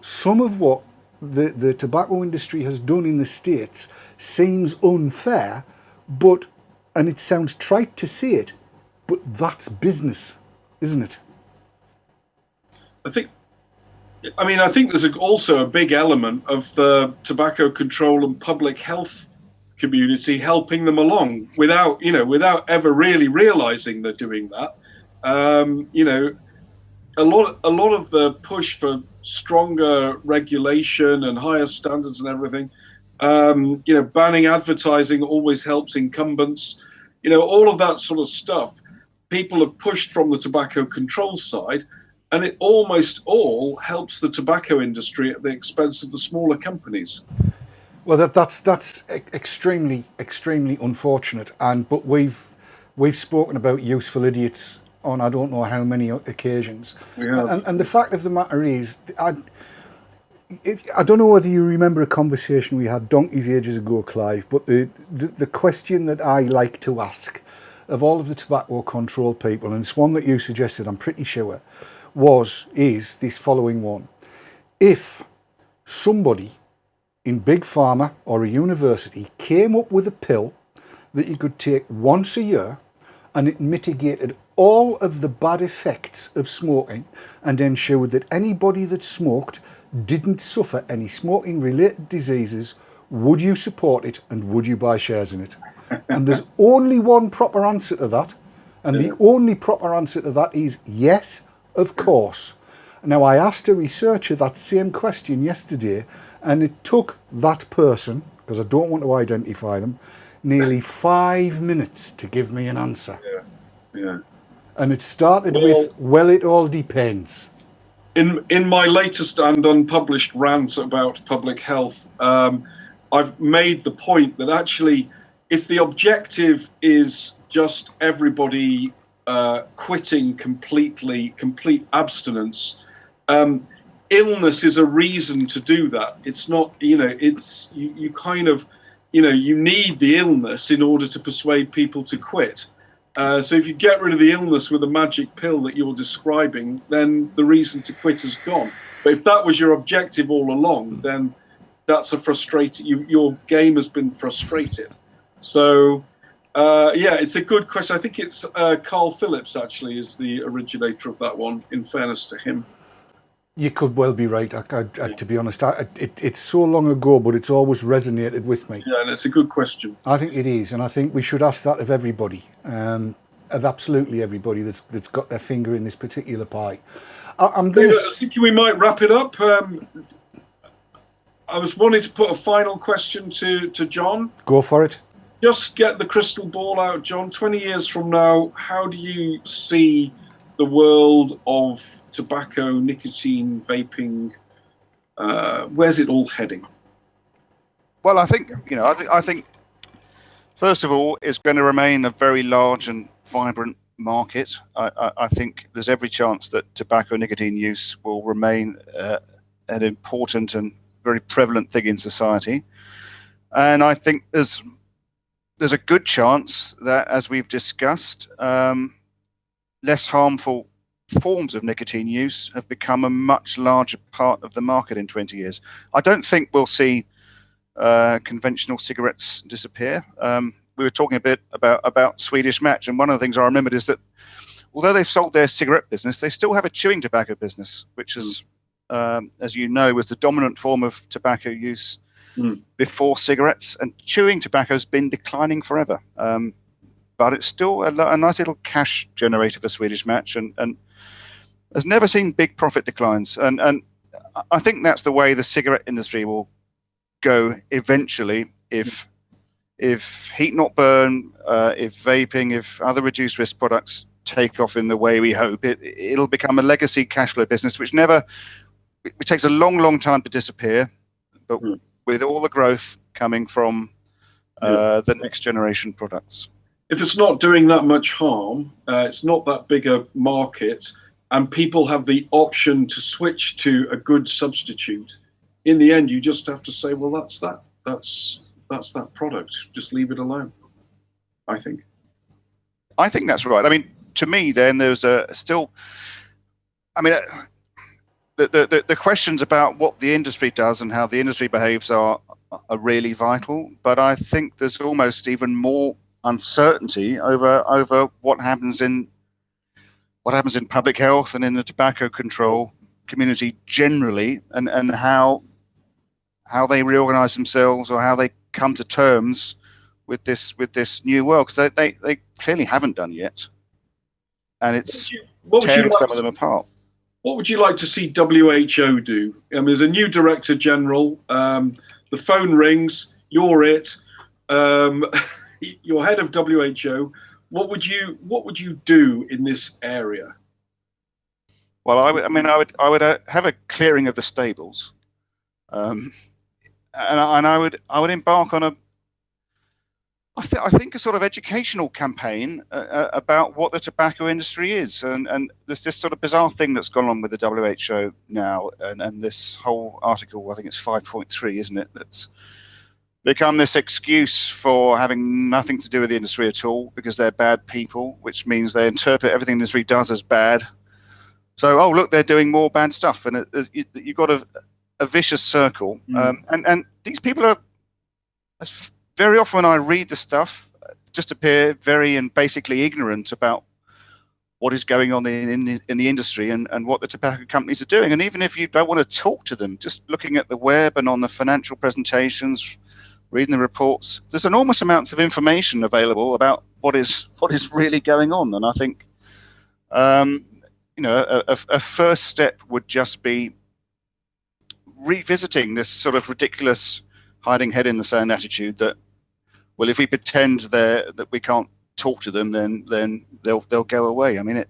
some of what the tobacco industry has done in the States seems unfair, and it sounds trite to say it, but that's business, isn't it? I think there's also a big element of the tobacco control and public health community helping them along without ever really realizing they're doing that. A lot of the push for stronger regulation and higher standards and everything, banning advertising always helps incumbents, all of that sort of stuff. People have pushed from the tobacco control side, and it almost all helps the tobacco industry at the expense of the smaller companies. Well, that's extremely unfortunate, but we've spoken about useful idiots on I don't know how many occasions, and the fact of the matter is, I don't know whether you remember a conversation we had donkeys ages ago, Clive, but the question that I like to ask of all of the tobacco control people, and it's one that you suggested, I'm pretty sure, is this following one: if somebody in Big Pharma or a university came up with a pill that you could take once a year and it mitigated all of the bad effects of smoking and ensured that anybody that smoked didn't suffer any smoking related diseases, would you support it and would you buy shares in it? And there's only one proper answer to that, and the only proper answer to that is yes, of course. Now, I asked a researcher that same question yesterday, and it took that person, because I don't want to identify them, nearly 5 minutes to give me an answer. Yeah. And it started with, well, it all depends. In my latest and unpublished rant about public health, I've made the point that actually, if the objective is just everybody quitting completely, complete abstinence, illness is a reason to do that. It's not, it's you kind of, you need the illness in order to persuade people to quit. So if you get rid of the illness with a magic pill that you're describing, then the reason to quit is gone. But if that was your objective all along, then that's a frustrated. Your game has been frustrated. So it's a good question. I think it's Carl Phillips actually is the originator of that one. In fairness to him. You could well be right. To be honest, it's so long ago, but it's always resonated with me. Yeah, and it's a good question. I think it is, and I think we should ask that of everybody, of absolutely everybody that's got their finger in this particular pie. I think we might wrap it up. I was wanting to put a final question to John. Go for it. Just get the crystal ball out, John. 20 years from now, how do you see the world of tobacco, nicotine, vaping? Where's it all heading? Well, I think I think first of all, it's going to remain a very large and vibrant market. I think there's every chance that tobacco nicotine use will remain an important and very prevalent thing in society. And I think there's a good chance that, as we've discussed, less harmful forms of nicotine use have become a much larger part of the market in 20 years. I don't think we'll see conventional cigarettes disappear. We were talking a bit about Swedish Match, and one of the things I remembered is that although they've sold their cigarette business, they still have a chewing tobacco business, which is, as you know, was the dominant form of tobacco use before cigarettes, and chewing tobacco has been declining forever. But it's still a nice little cash generator for Swedish Match, and has never seen big profit declines. And I think that's the way the cigarette industry will go eventually if heat not burn, if vaping, if other reduced risk products take off in the way we hope, it'll become a legacy cash flow business, which takes a long time to disappear, but with all the growth coming from the next generation products. If it's not doing that much harm, it's not that big a market, and people have the option to switch to a good substitute, in the end, you just have to say, well, that's that product. Just leave it alone, I think. I think that's right. I mean, to me, then there's still, I mean, the questions about what the industry does and how the industry behaves are really vital. But I think there's almost even more uncertainty over what happens in public health and in the tobacco control community generally, and how they reorganize themselves or how they come to terms with this new world, because they clearly haven't done yet, and it's tearing some of them apart. What would you like to see WHO do? There's a new director general. The phone rings. You're it. You're head of WHO. What would you do in this area? Well, I would have a clearing of the stables, and I would embark on I think a sort of educational campaign about what the tobacco industry is, and there's this sort of bizarre thing that's gone on with the WHO now, and this whole article, I think it's 5.3, isn't it? That's become this excuse for having nothing to do with the industry at all because they're bad people, which means they interpret everything the industry does as bad. So, oh look, they're doing more bad stuff, and you've got a vicious circle, and these people are. Very often when I read the stuff, just appear very and basically ignorant about what is going on in the industry and what the tobacco companies are doing. And even if you don't want to talk to them, just looking at the web and on the financial presentations, reading the reports, there's enormous amounts of information available about what is really going on. And I think a first step would just be revisiting this sort of ridiculous hiding head in the sand attitude that, well, if we pretend that we can't talk to them, then they'll go away. I mean,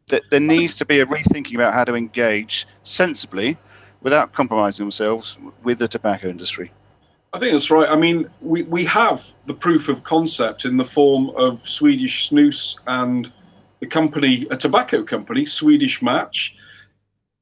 there needs to be a rethinking about how to engage sensibly without compromising themselves with the tobacco industry. I think that's right. I mean, we have the proof of concept in the form of Swedish snus and the company, a tobacco company, Swedish Match.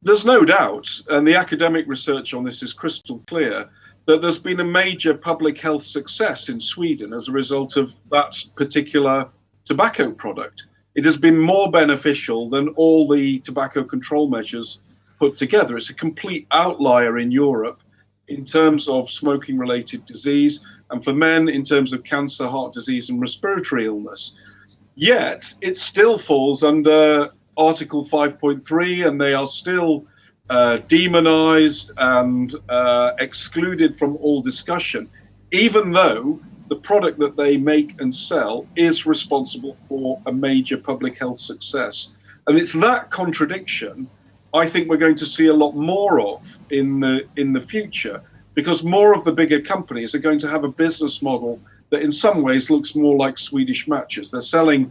There's no doubt, and the academic research on this is crystal clear, that there's been a major public health success in Sweden as a result of that particular tobacco product. It has been more beneficial than all the tobacco control measures put together. It's a complete outlier in Europe in terms of smoking-related disease, and for men in terms of cancer, heart disease, and respiratory illness. Yet, it still falls under Article 5.3, and they are still demonized and excluded from all discussion, even though the product that they make and sell is responsible for a major public health success. And it's that contradiction I think we're going to see a lot more of in the future, because more of the bigger companies are going to have a business model that in some ways looks more like Swedish Matches. They're selling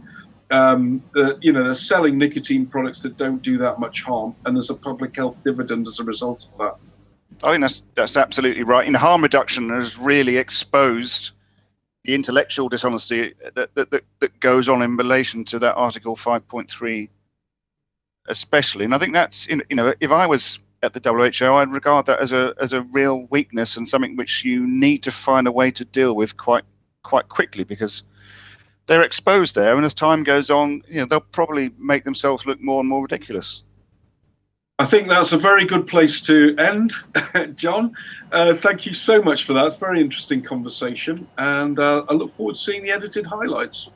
they're selling nicotine products that don't do that much harm, and there's a public health dividend as a result of that. I think that's absolutely right. Harm reduction has really exposed the intellectual dishonesty that goes on in relation to that Article 5.3, especially. And I think that's if I was at the WHO, I'd regard that as a real weakness and something which you need to find a way to deal with quite quickly, because they're exposed there, and as time goes on, they'll probably make themselves look more and more ridiculous. I think that's a very good place to end, John. Thank you so much for that. It's a very interesting conversation, and I look forward to seeing the edited highlights.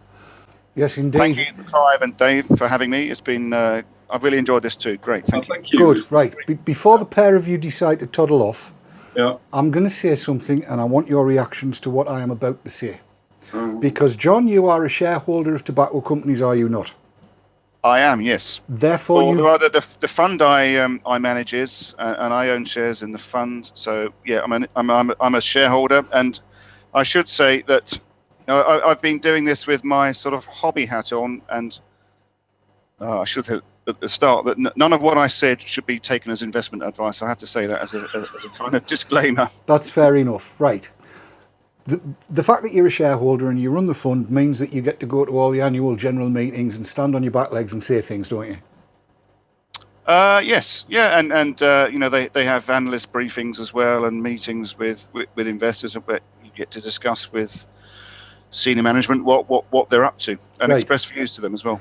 Yes, indeed. Thank you, Clive and Dave, for having me. It's been I've really enjoyed this too. Great, thank you. Thank you. Good, right. Before the pair of you decide to toddle off, yeah, I'm going to say something, and I want your reactions to what I am about to say. Because, John, you are a shareholder of tobacco companies, are you not? I am, yes. Therefore, the fund I manage is, and I own shares in the fund. So yeah, I'm a shareholder, and I should say that I've been doing this with my sort of hobby hat on, and I should have at the start that none of what I said should be taken as investment advice. I have to say that as a kind of disclaimer. That's fair enough. Right. The fact that you're a shareholder and you run the fund means that you get to go to all the annual general meetings and stand on your back legs and say things, don't you? Yes, yeah, and you know, they have analyst briefings as well and meetings with investors, but you get to discuss with senior management what they're up to and Right. express views to them as well.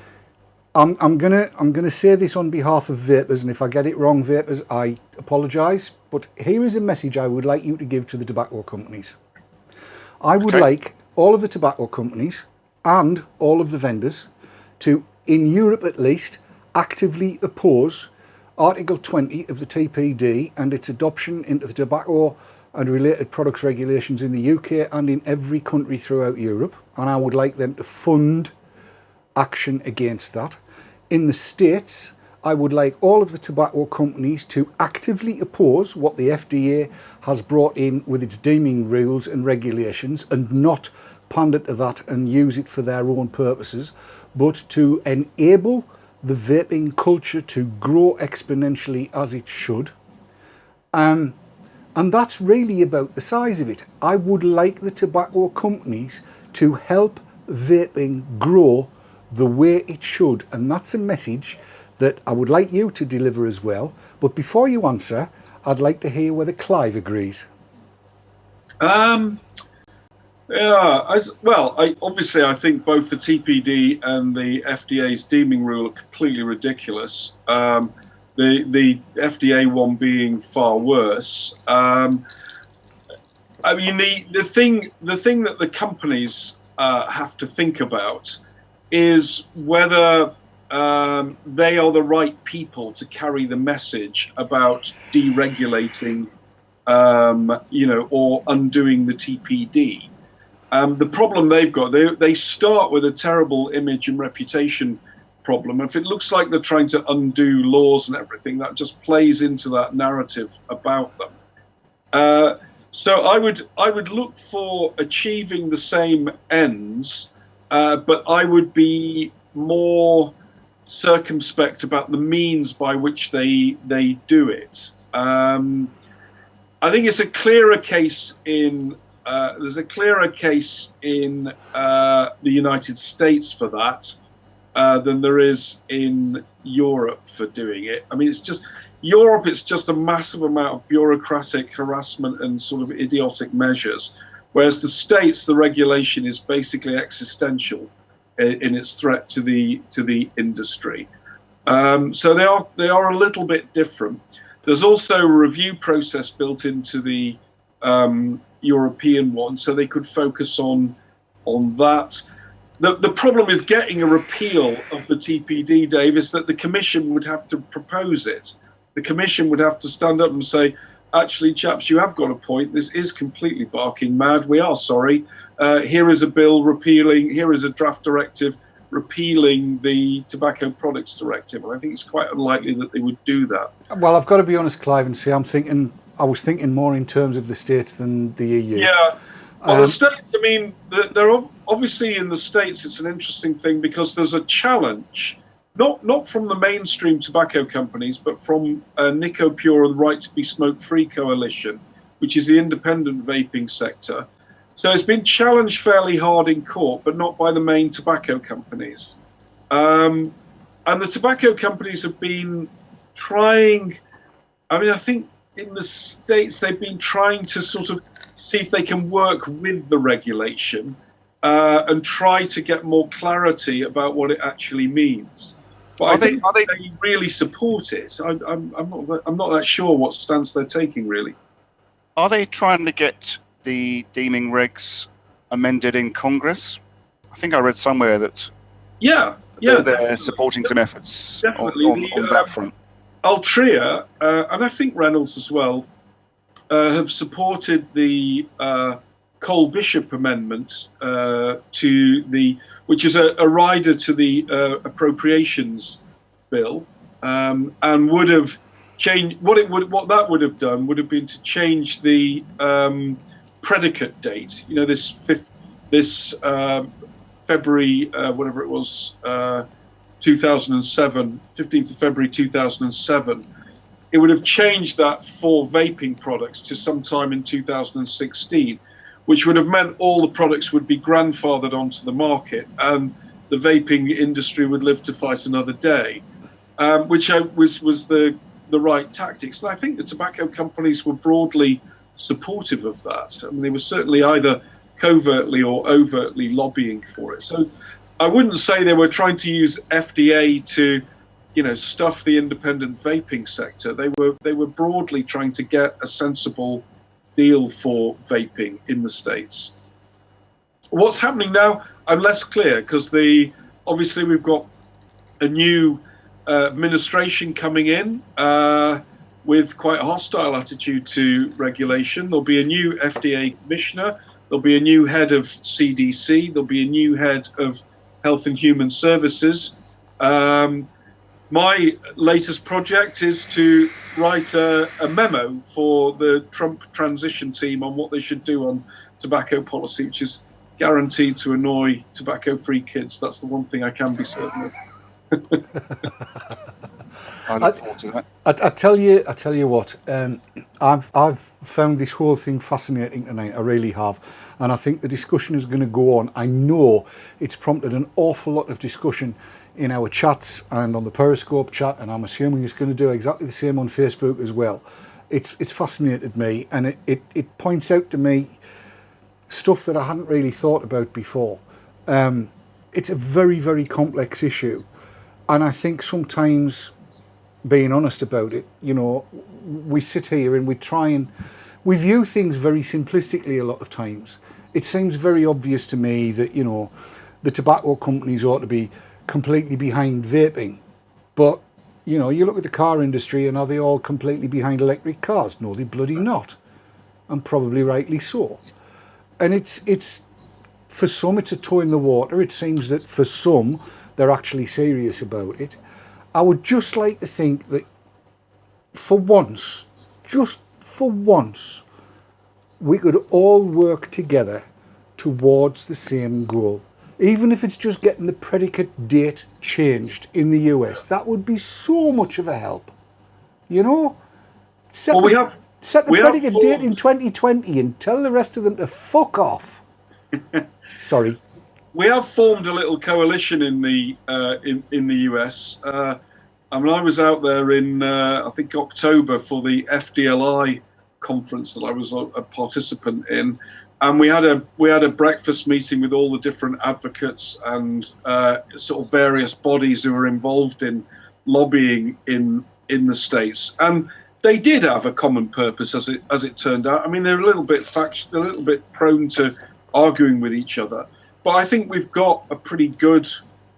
I'm gonna say this on behalf of vapers, and if I get it wrong, vapers, I apologise. But here is a message I would like you to give to the tobacco companies. I would like all of the tobacco companies and all of the vendors to, in Europe at least, actively oppose Article 20 of the TPD and its adoption into the tobacco and related products regulations in the UK and in every country throughout Europe. And I would like them to fund action against that. In the States, I would like all of the tobacco companies to actively oppose what the FDA has brought in with its deeming rules and regulations and not pander to that and use it for their own purposes, but to enable the vaping culture to grow exponentially as it should. And that's really about the size of it. I would like the tobacco companies to help vaping grow the way it should. And that's a message that I would like you to deliver as well. But before you answer, I'd like to hear whether Clive agrees. Yeah, obviously I think both the TPD and the FDA's deeming rule are completely ridiculous. The FDA one being far worse. I mean, the thing that the companies have to think about is whether they are the right people to carry the message about deregulating, or undoing the TPD. The problem they've got, they start with a terrible image and reputation problem. If it looks like they're trying to undo laws and everything, that just plays into that narrative about them. So I would look for achieving the same ends, but I would be more circumspect about the means by which they do it. I think it's a clearer case in there's a clearer case in the United States for that than there is in Europe for doing it. I mean, it's just Europe. It's just a massive amount of bureaucratic harassment and sort of idiotic measures, whereas the States, the regulation is basically existential in its threat to the industry. So they are a little bit different. There's also a review process built into the European one, so they could focus on that. The problem with getting a repeal of the TPD, Dave, is that the Commission would have to propose it. The Commission would have to stand up and say, actually, chaps, you have got a point. This is completely barking mad. We are sorry. Here is a bill repealing, here is a draft directive repealing the Tobacco Products Directive. And I think it's quite unlikely that they would do that. Well, I've got to be honest, Clive, and say I was thinking more in terms of the States than the EU. Yeah. Well, the States, I mean, they're obviously in the States, it's an interesting thing because there's a challenge, not from the mainstream tobacco companies, but from Nicopure and the Right to Be Smoke-Free Coalition, which is the independent vaping sector. So it's been challenged fairly hard in court, but not by the main tobacco companies. And the tobacco companies have been trying, I mean, I think in the States, they've been trying to sort of see if they can work with the regulation and try to get more clarity about what it actually means. But I think they really support it. I'm not that sure what stance they're taking, really. Are they trying to get the deeming regs amended in Congress? I think I read somewhere that they're supporting some efforts on that front. Altria, and I think Reynolds as well, have supported the Cole Bishop amendment which is a rider to the appropriations bill, and would have changed what that would have done would have been to change the predicate date. You know, this February, whatever it was, 2007, 15th of February 2007, it would have changed that for vaping products to sometime in 2016, which would have meant all the products would be grandfathered onto the market and the vaping industry would live to fight another day, which was the right tactics. And I think the tobacco companies were broadly supportive of that. I mean, they were certainly either covertly or overtly lobbying for it. So I wouldn't say they were trying to use FDA to, stuff the independent vaping sector. They were broadly trying to get a sensible deal for vaping in the States. What's happening now, I'm less clear, because obviously we've got a new administration coming in with quite a hostile attitude to regulation. There'll be a new FDA commissioner. There'll be a new head of CDC. There'll be a new head of Health and Human Services. My latest project is to write a memo for the Trump transition team on what they should do on tobacco policy, which is guaranteed to annoy tobacco-free kids. That's the one thing I can be certain of. I look forward to that. I tell you what, I've found this whole thing fascinating tonight. I really have, and I think the discussion is going to go on. I know it's prompted an awful lot of discussion in our chats and on the Periscope chat, and I'm assuming it's going to do exactly the same on Facebook as well. It's fascinated me, and it points out to me stuff that I hadn't really thought about before. It's a very, very complex issue, and I think sometimes, being honest about it, we sit here and we view things very simplistically a lot of times. It seems very obvious to me that, the tobacco companies ought to be completely behind vaping. But, you look at the car industry and are they all completely behind electric cars? No, they're bloody not. And probably rightly so. And it's for some, it's a toe in the water. It seems that for some, they're actually serious about it. I would just like to think that for once, just for once, we could all work together towards the same goal. Even if it's just getting the predicate date changed in the US, that would be so much of a help. Set the predicate date in 2020 and tell the rest of them to fuck off. Sorry. We have formed a little coalition in the US. I was out there in I think October for the FDLI conference that I was a participant in, and we had a breakfast meeting with all the different advocates and sort of various bodies who were involved in lobbying in the States, and they did have a common purpose as it turned out. I mean, they're a little bit prone to arguing with each other. But I think we've got a pretty good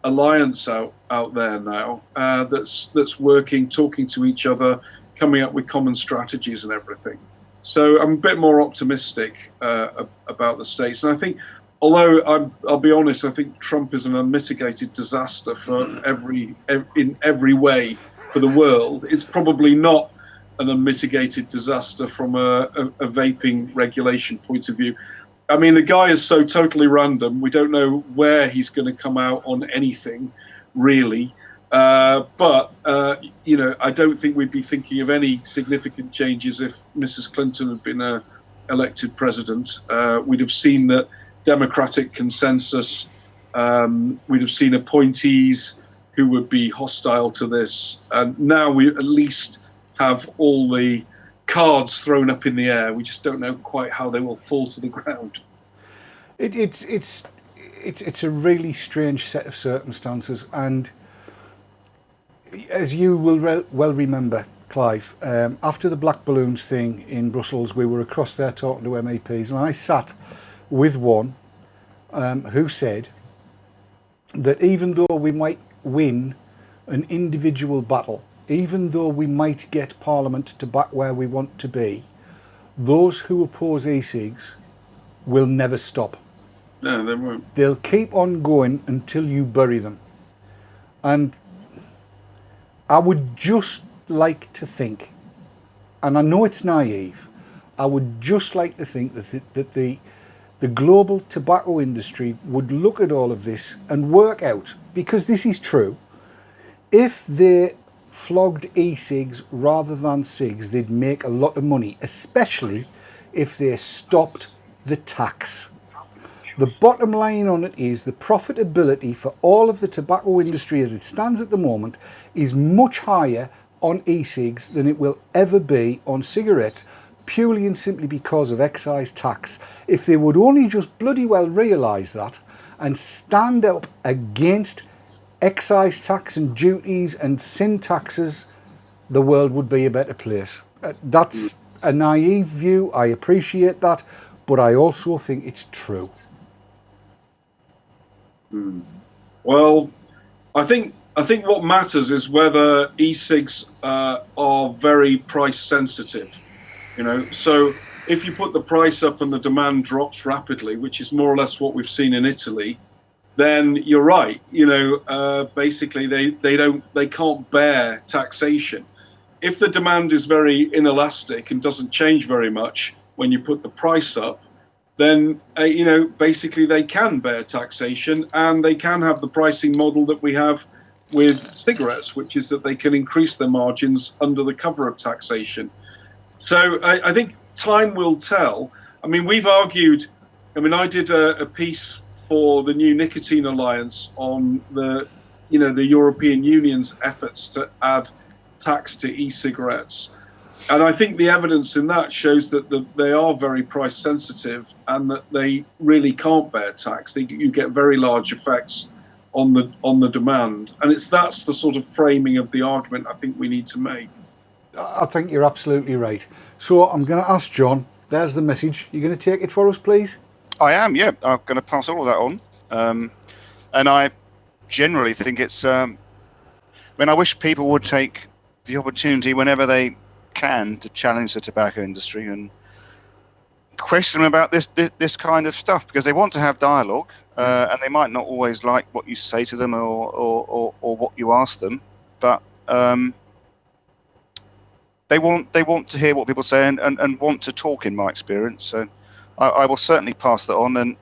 alliance out there now that's working, talking to each other, coming up with common strategies and everything. So I'm a bit more optimistic about the States. And I think, although I'll be honest, I think Trump is an unmitigated disaster in every way for the world. It's probably not an unmitigated disaster from a vaping regulation point of view. I mean, the guy is so totally random. We don't know where he's going to come out on anything, really. But I don't think we'd be thinking of any significant changes if Mrs. Clinton had been elected president. We'd have seen that Democratic consensus. We'd have seen appointees who would be hostile to this. And now we at least have all the cards thrown up in the air. We just don't know quite how they will fall to the ground. It's a really strange set of circumstances, and as you will well remember, Clive, after the black balloons thing in Brussels, we were across there talking to MEPs, and I sat with one who said that even though we might win an individual battle, even though we might get Parliament to back where we want to be, those who oppose e-cigs will never stop. No, they won't. They'll keep on going until you bury them. And I would just like to think, and I know it's naive, I would just like to think that the global tobacco industry would look at all of this and work out, because this is true, if they flogged e-cigs rather than cigs, they'd make a lot of money, especially if they stopped the tax. The bottom line on it is the profitability for all of the tobacco industry as it stands at the moment is much higher on e-cigs than it will ever be on cigarettes, purely and simply because of excise tax. If they would only just bloody well realise that and stand up against excise tax and duties and sin taxes, the world would be a better place. That's a naive view, I appreciate that, but I also think it's true. Well, I think what matters is whether e-cigs are very price sensitive. So if you put the price up and the demand drops rapidly, which is more or less what we've seen in Italy, then you're right. Basically they can't bear taxation. If the demand is very inelastic and doesn't change very much when you put the price up, then basically they can bear taxation, and they can have the pricing model that we have with cigarettes, which is that they can increase their margins under the cover of taxation. So I think time will tell. I mean, we've argued. I mean, I did a piece for the New Nicotine Alliance on the European Union's efforts to add tax to e-cigarettes. And I think the evidence in that shows that they are very price sensitive and that they really can't bear tax. You get very large effects on the demand, and that's the sort of framing of the argument I think we need to make. I think you're absolutely right. So I'm going to ask John. There's the message. You're going to take it for us, please? I am. Yeah, I'm going to pass all of that on. And I generally think it's. I wish people would take the opportunity whenever they can to challenge the tobacco industry and question them about this kind of stuff, because they want to have dialogue, and they might not always like what you say to them or what you ask them, but they want to hear what people say and want to talk, in my experience. So I will certainly pass that on, and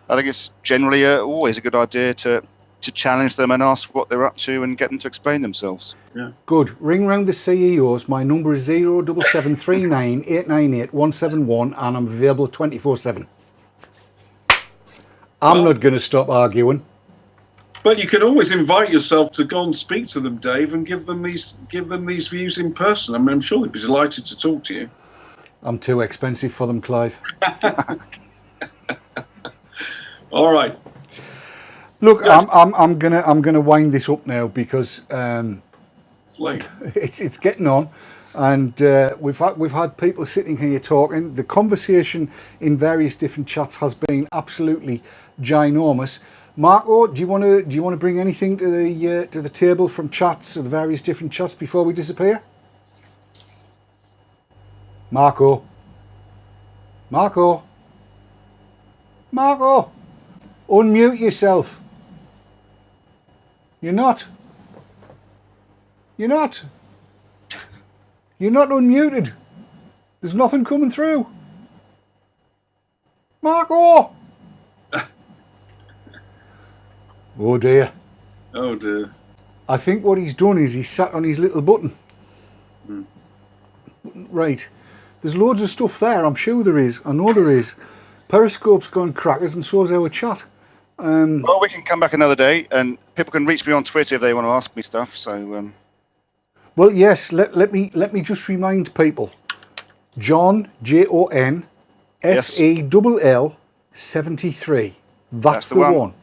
I think it's generally always a good idea to challenge them and ask what they're up to and get them to explain themselves. Yeah. Good. Ring round the CEOs. My number is 07739 898 171, and I'm available 24/7. I'm not going to stop arguing. But you can always invite yourself to go and speak to them, Dave, and give them these views in person. I mean, I'm sure they'd be delighted to talk to you. I'm too expensive for them, Clive. All right. Look, I'm gonna wind this up now because It's late. it's getting on, and we've had people sitting here talking. The conversation in various different chats has been absolutely ginormous. Marco, do you want to bring anything to the table from chats, or the various different chats, before we disappear? Marco, unmute yourself. You're not unmuted. There's nothing coming through. Marco! Oh dear. Oh dear. I think what he's done is he's sat on his little button. Right. There's loads of stuff there, I'm sure there is. I know there is. Periscope's gone crackers, and so's our chat. Well, we can come back another day, and people can reach me on Twitter if they want to ask me stuff. So, well, yes. Let me just remind people. John JON FELL 73. That's the one.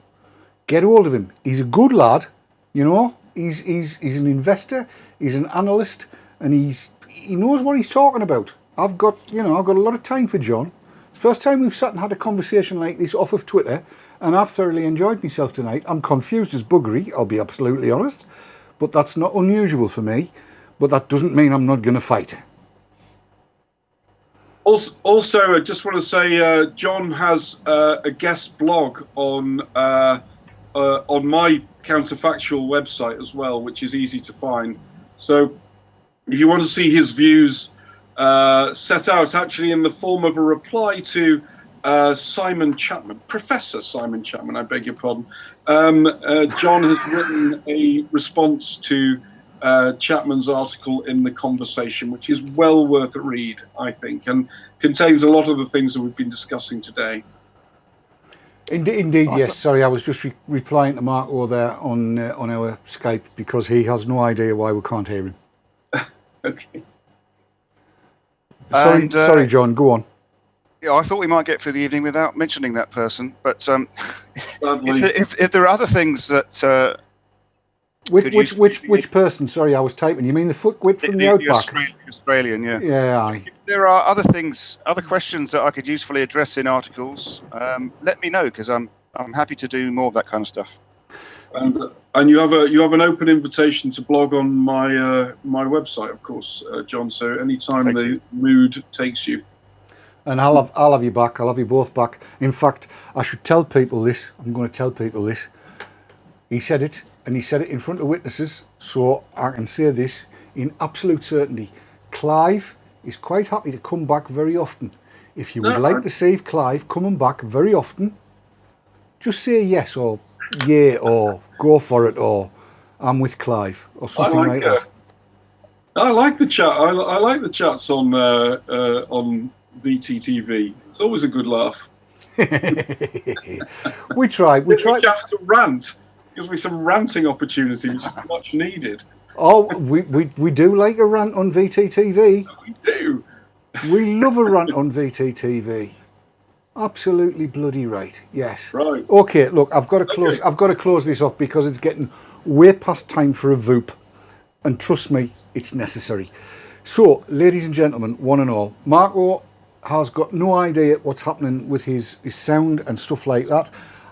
Get hold of him. He's a good lad. You know, he's an investor. He's an analyst, and he knows what he's talking about. I've got a lot of time for John. First time we've sat and had a conversation like this off of Twitter, and I've thoroughly enjoyed myself tonight. I'm confused as buggery, I'll be absolutely honest, but that's not unusual for me. But that doesn't mean I'm not going to fight. Also, I just want to say, John has a guest blog on my counterfactual website as well, which is easy to find. So, if you want to see his views set out actually in the form of a reply to Simon Chapman, Professor Simon Chapman, I beg your pardon. John has written a response to Chapman's article in The Conversation, which is well worth a read, I think, and contains a lot of the things that we've been discussing today. Indeed, yes. Sorry, I was just replying to Marco there on our Skype because he has no idea why we can't hear him. Okay. Sorry, John, go on. Yeah, I thought we might get through the evening without mentioning that person, but if there are other things that which person? Sorry, I was typing. You mean the footwit from the outback? Australian, yeah. Yeah. Aye. If there are other things, other questions that I could usefully address in articles, let me know, because I'm happy to do more of that kind of stuff. And you have an open invitation to blog on my my website, of course, John. So anytime the mood takes you. And I'll have you back. I'll have you both back. In fact, I should tell people this. I'm going to tell people this. He said it, and he said it in front of witnesses. So I can say this in absolute certainty. Clive is quite happy to come back very often. If you would like to see Clive coming back very often, just say yes or yeah or go for it or I'm with Clive or something like that. I like the chat. I like the chats on VTTV. It's always a good laugh. we try. We have to rant. Gives me some ranting opportunity, which is much needed. Oh, we do like a rant on VTTV. We do. We love a rant on VTTV. Absolutely bloody right. Yes. Right. Okay. Look, I've got to close. Okay. I've got to close this off because it's getting way past time for a VOOP, and trust me, it's necessary. So, ladies and gentlemen, one and all, Marco has got no idea what's happening with his sound and stuff like that.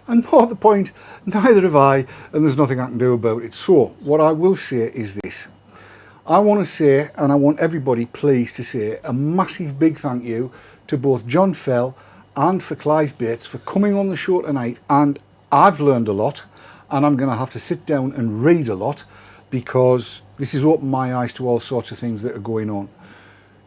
And more to the point, neither have I, and there's nothing I can do about it. So, what I will say is this. I want to say, and I want everybody please to say, a massive big thank you to both John Fell and for Clive Bates for coming on the show tonight. And I've learned a lot, and I'm going to have to sit down and read a lot because this has opened my eyes to all sorts of things that are going on.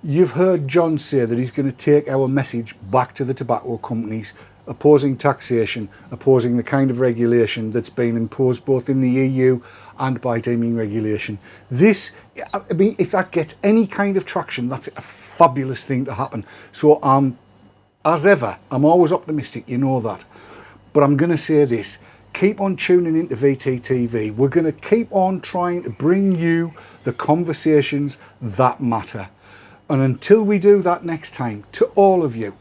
You've heard John say that he's going to take our message back to the tobacco companies, opposing taxation, opposing the kind of regulation that's been imposed both in the EU and by deeming regulation. This, I mean, if that gets any kind of traction, that's a fabulous thing to happen. So as ever, I'm always optimistic, you know that. But I'm going to say this, keep on tuning into VTTV. We're going to keep on trying to bring you the conversations that matter. And until we do that next time, to all of you,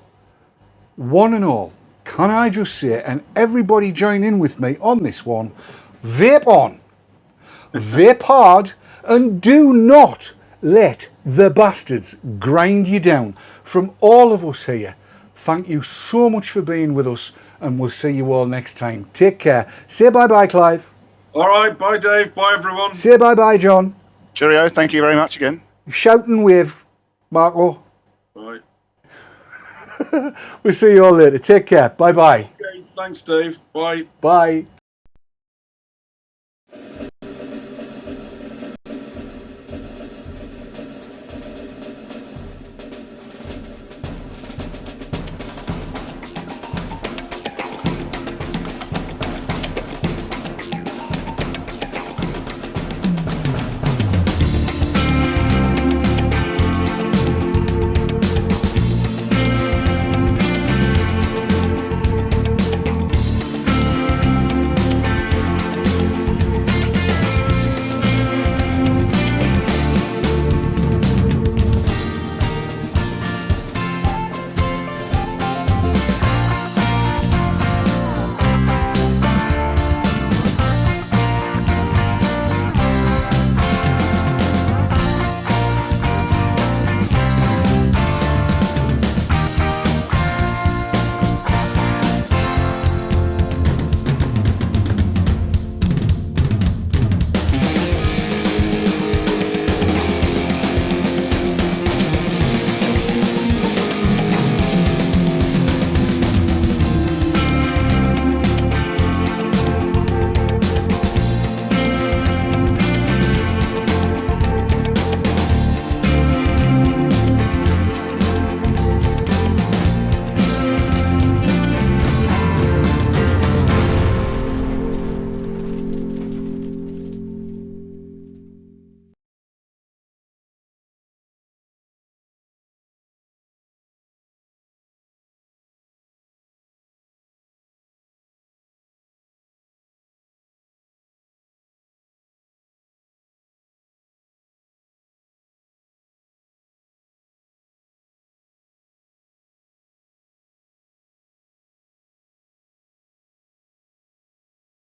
one and all, can I just say, and everybody join in with me on this one, vape on, vape hard, and do not let the bastards grind you down. From all of us here, thank you so much for being with us, and we'll see you all next time. Take care. Say bye-bye, Clive. All right, bye, Dave. Bye, everyone. Say bye-bye, John. Cheerio. Thank you very much again. Shout and wave, Marco. Bye. We'll see you all later. Take care. Bye-bye. Okay, thanks, Dave. Bye. Bye.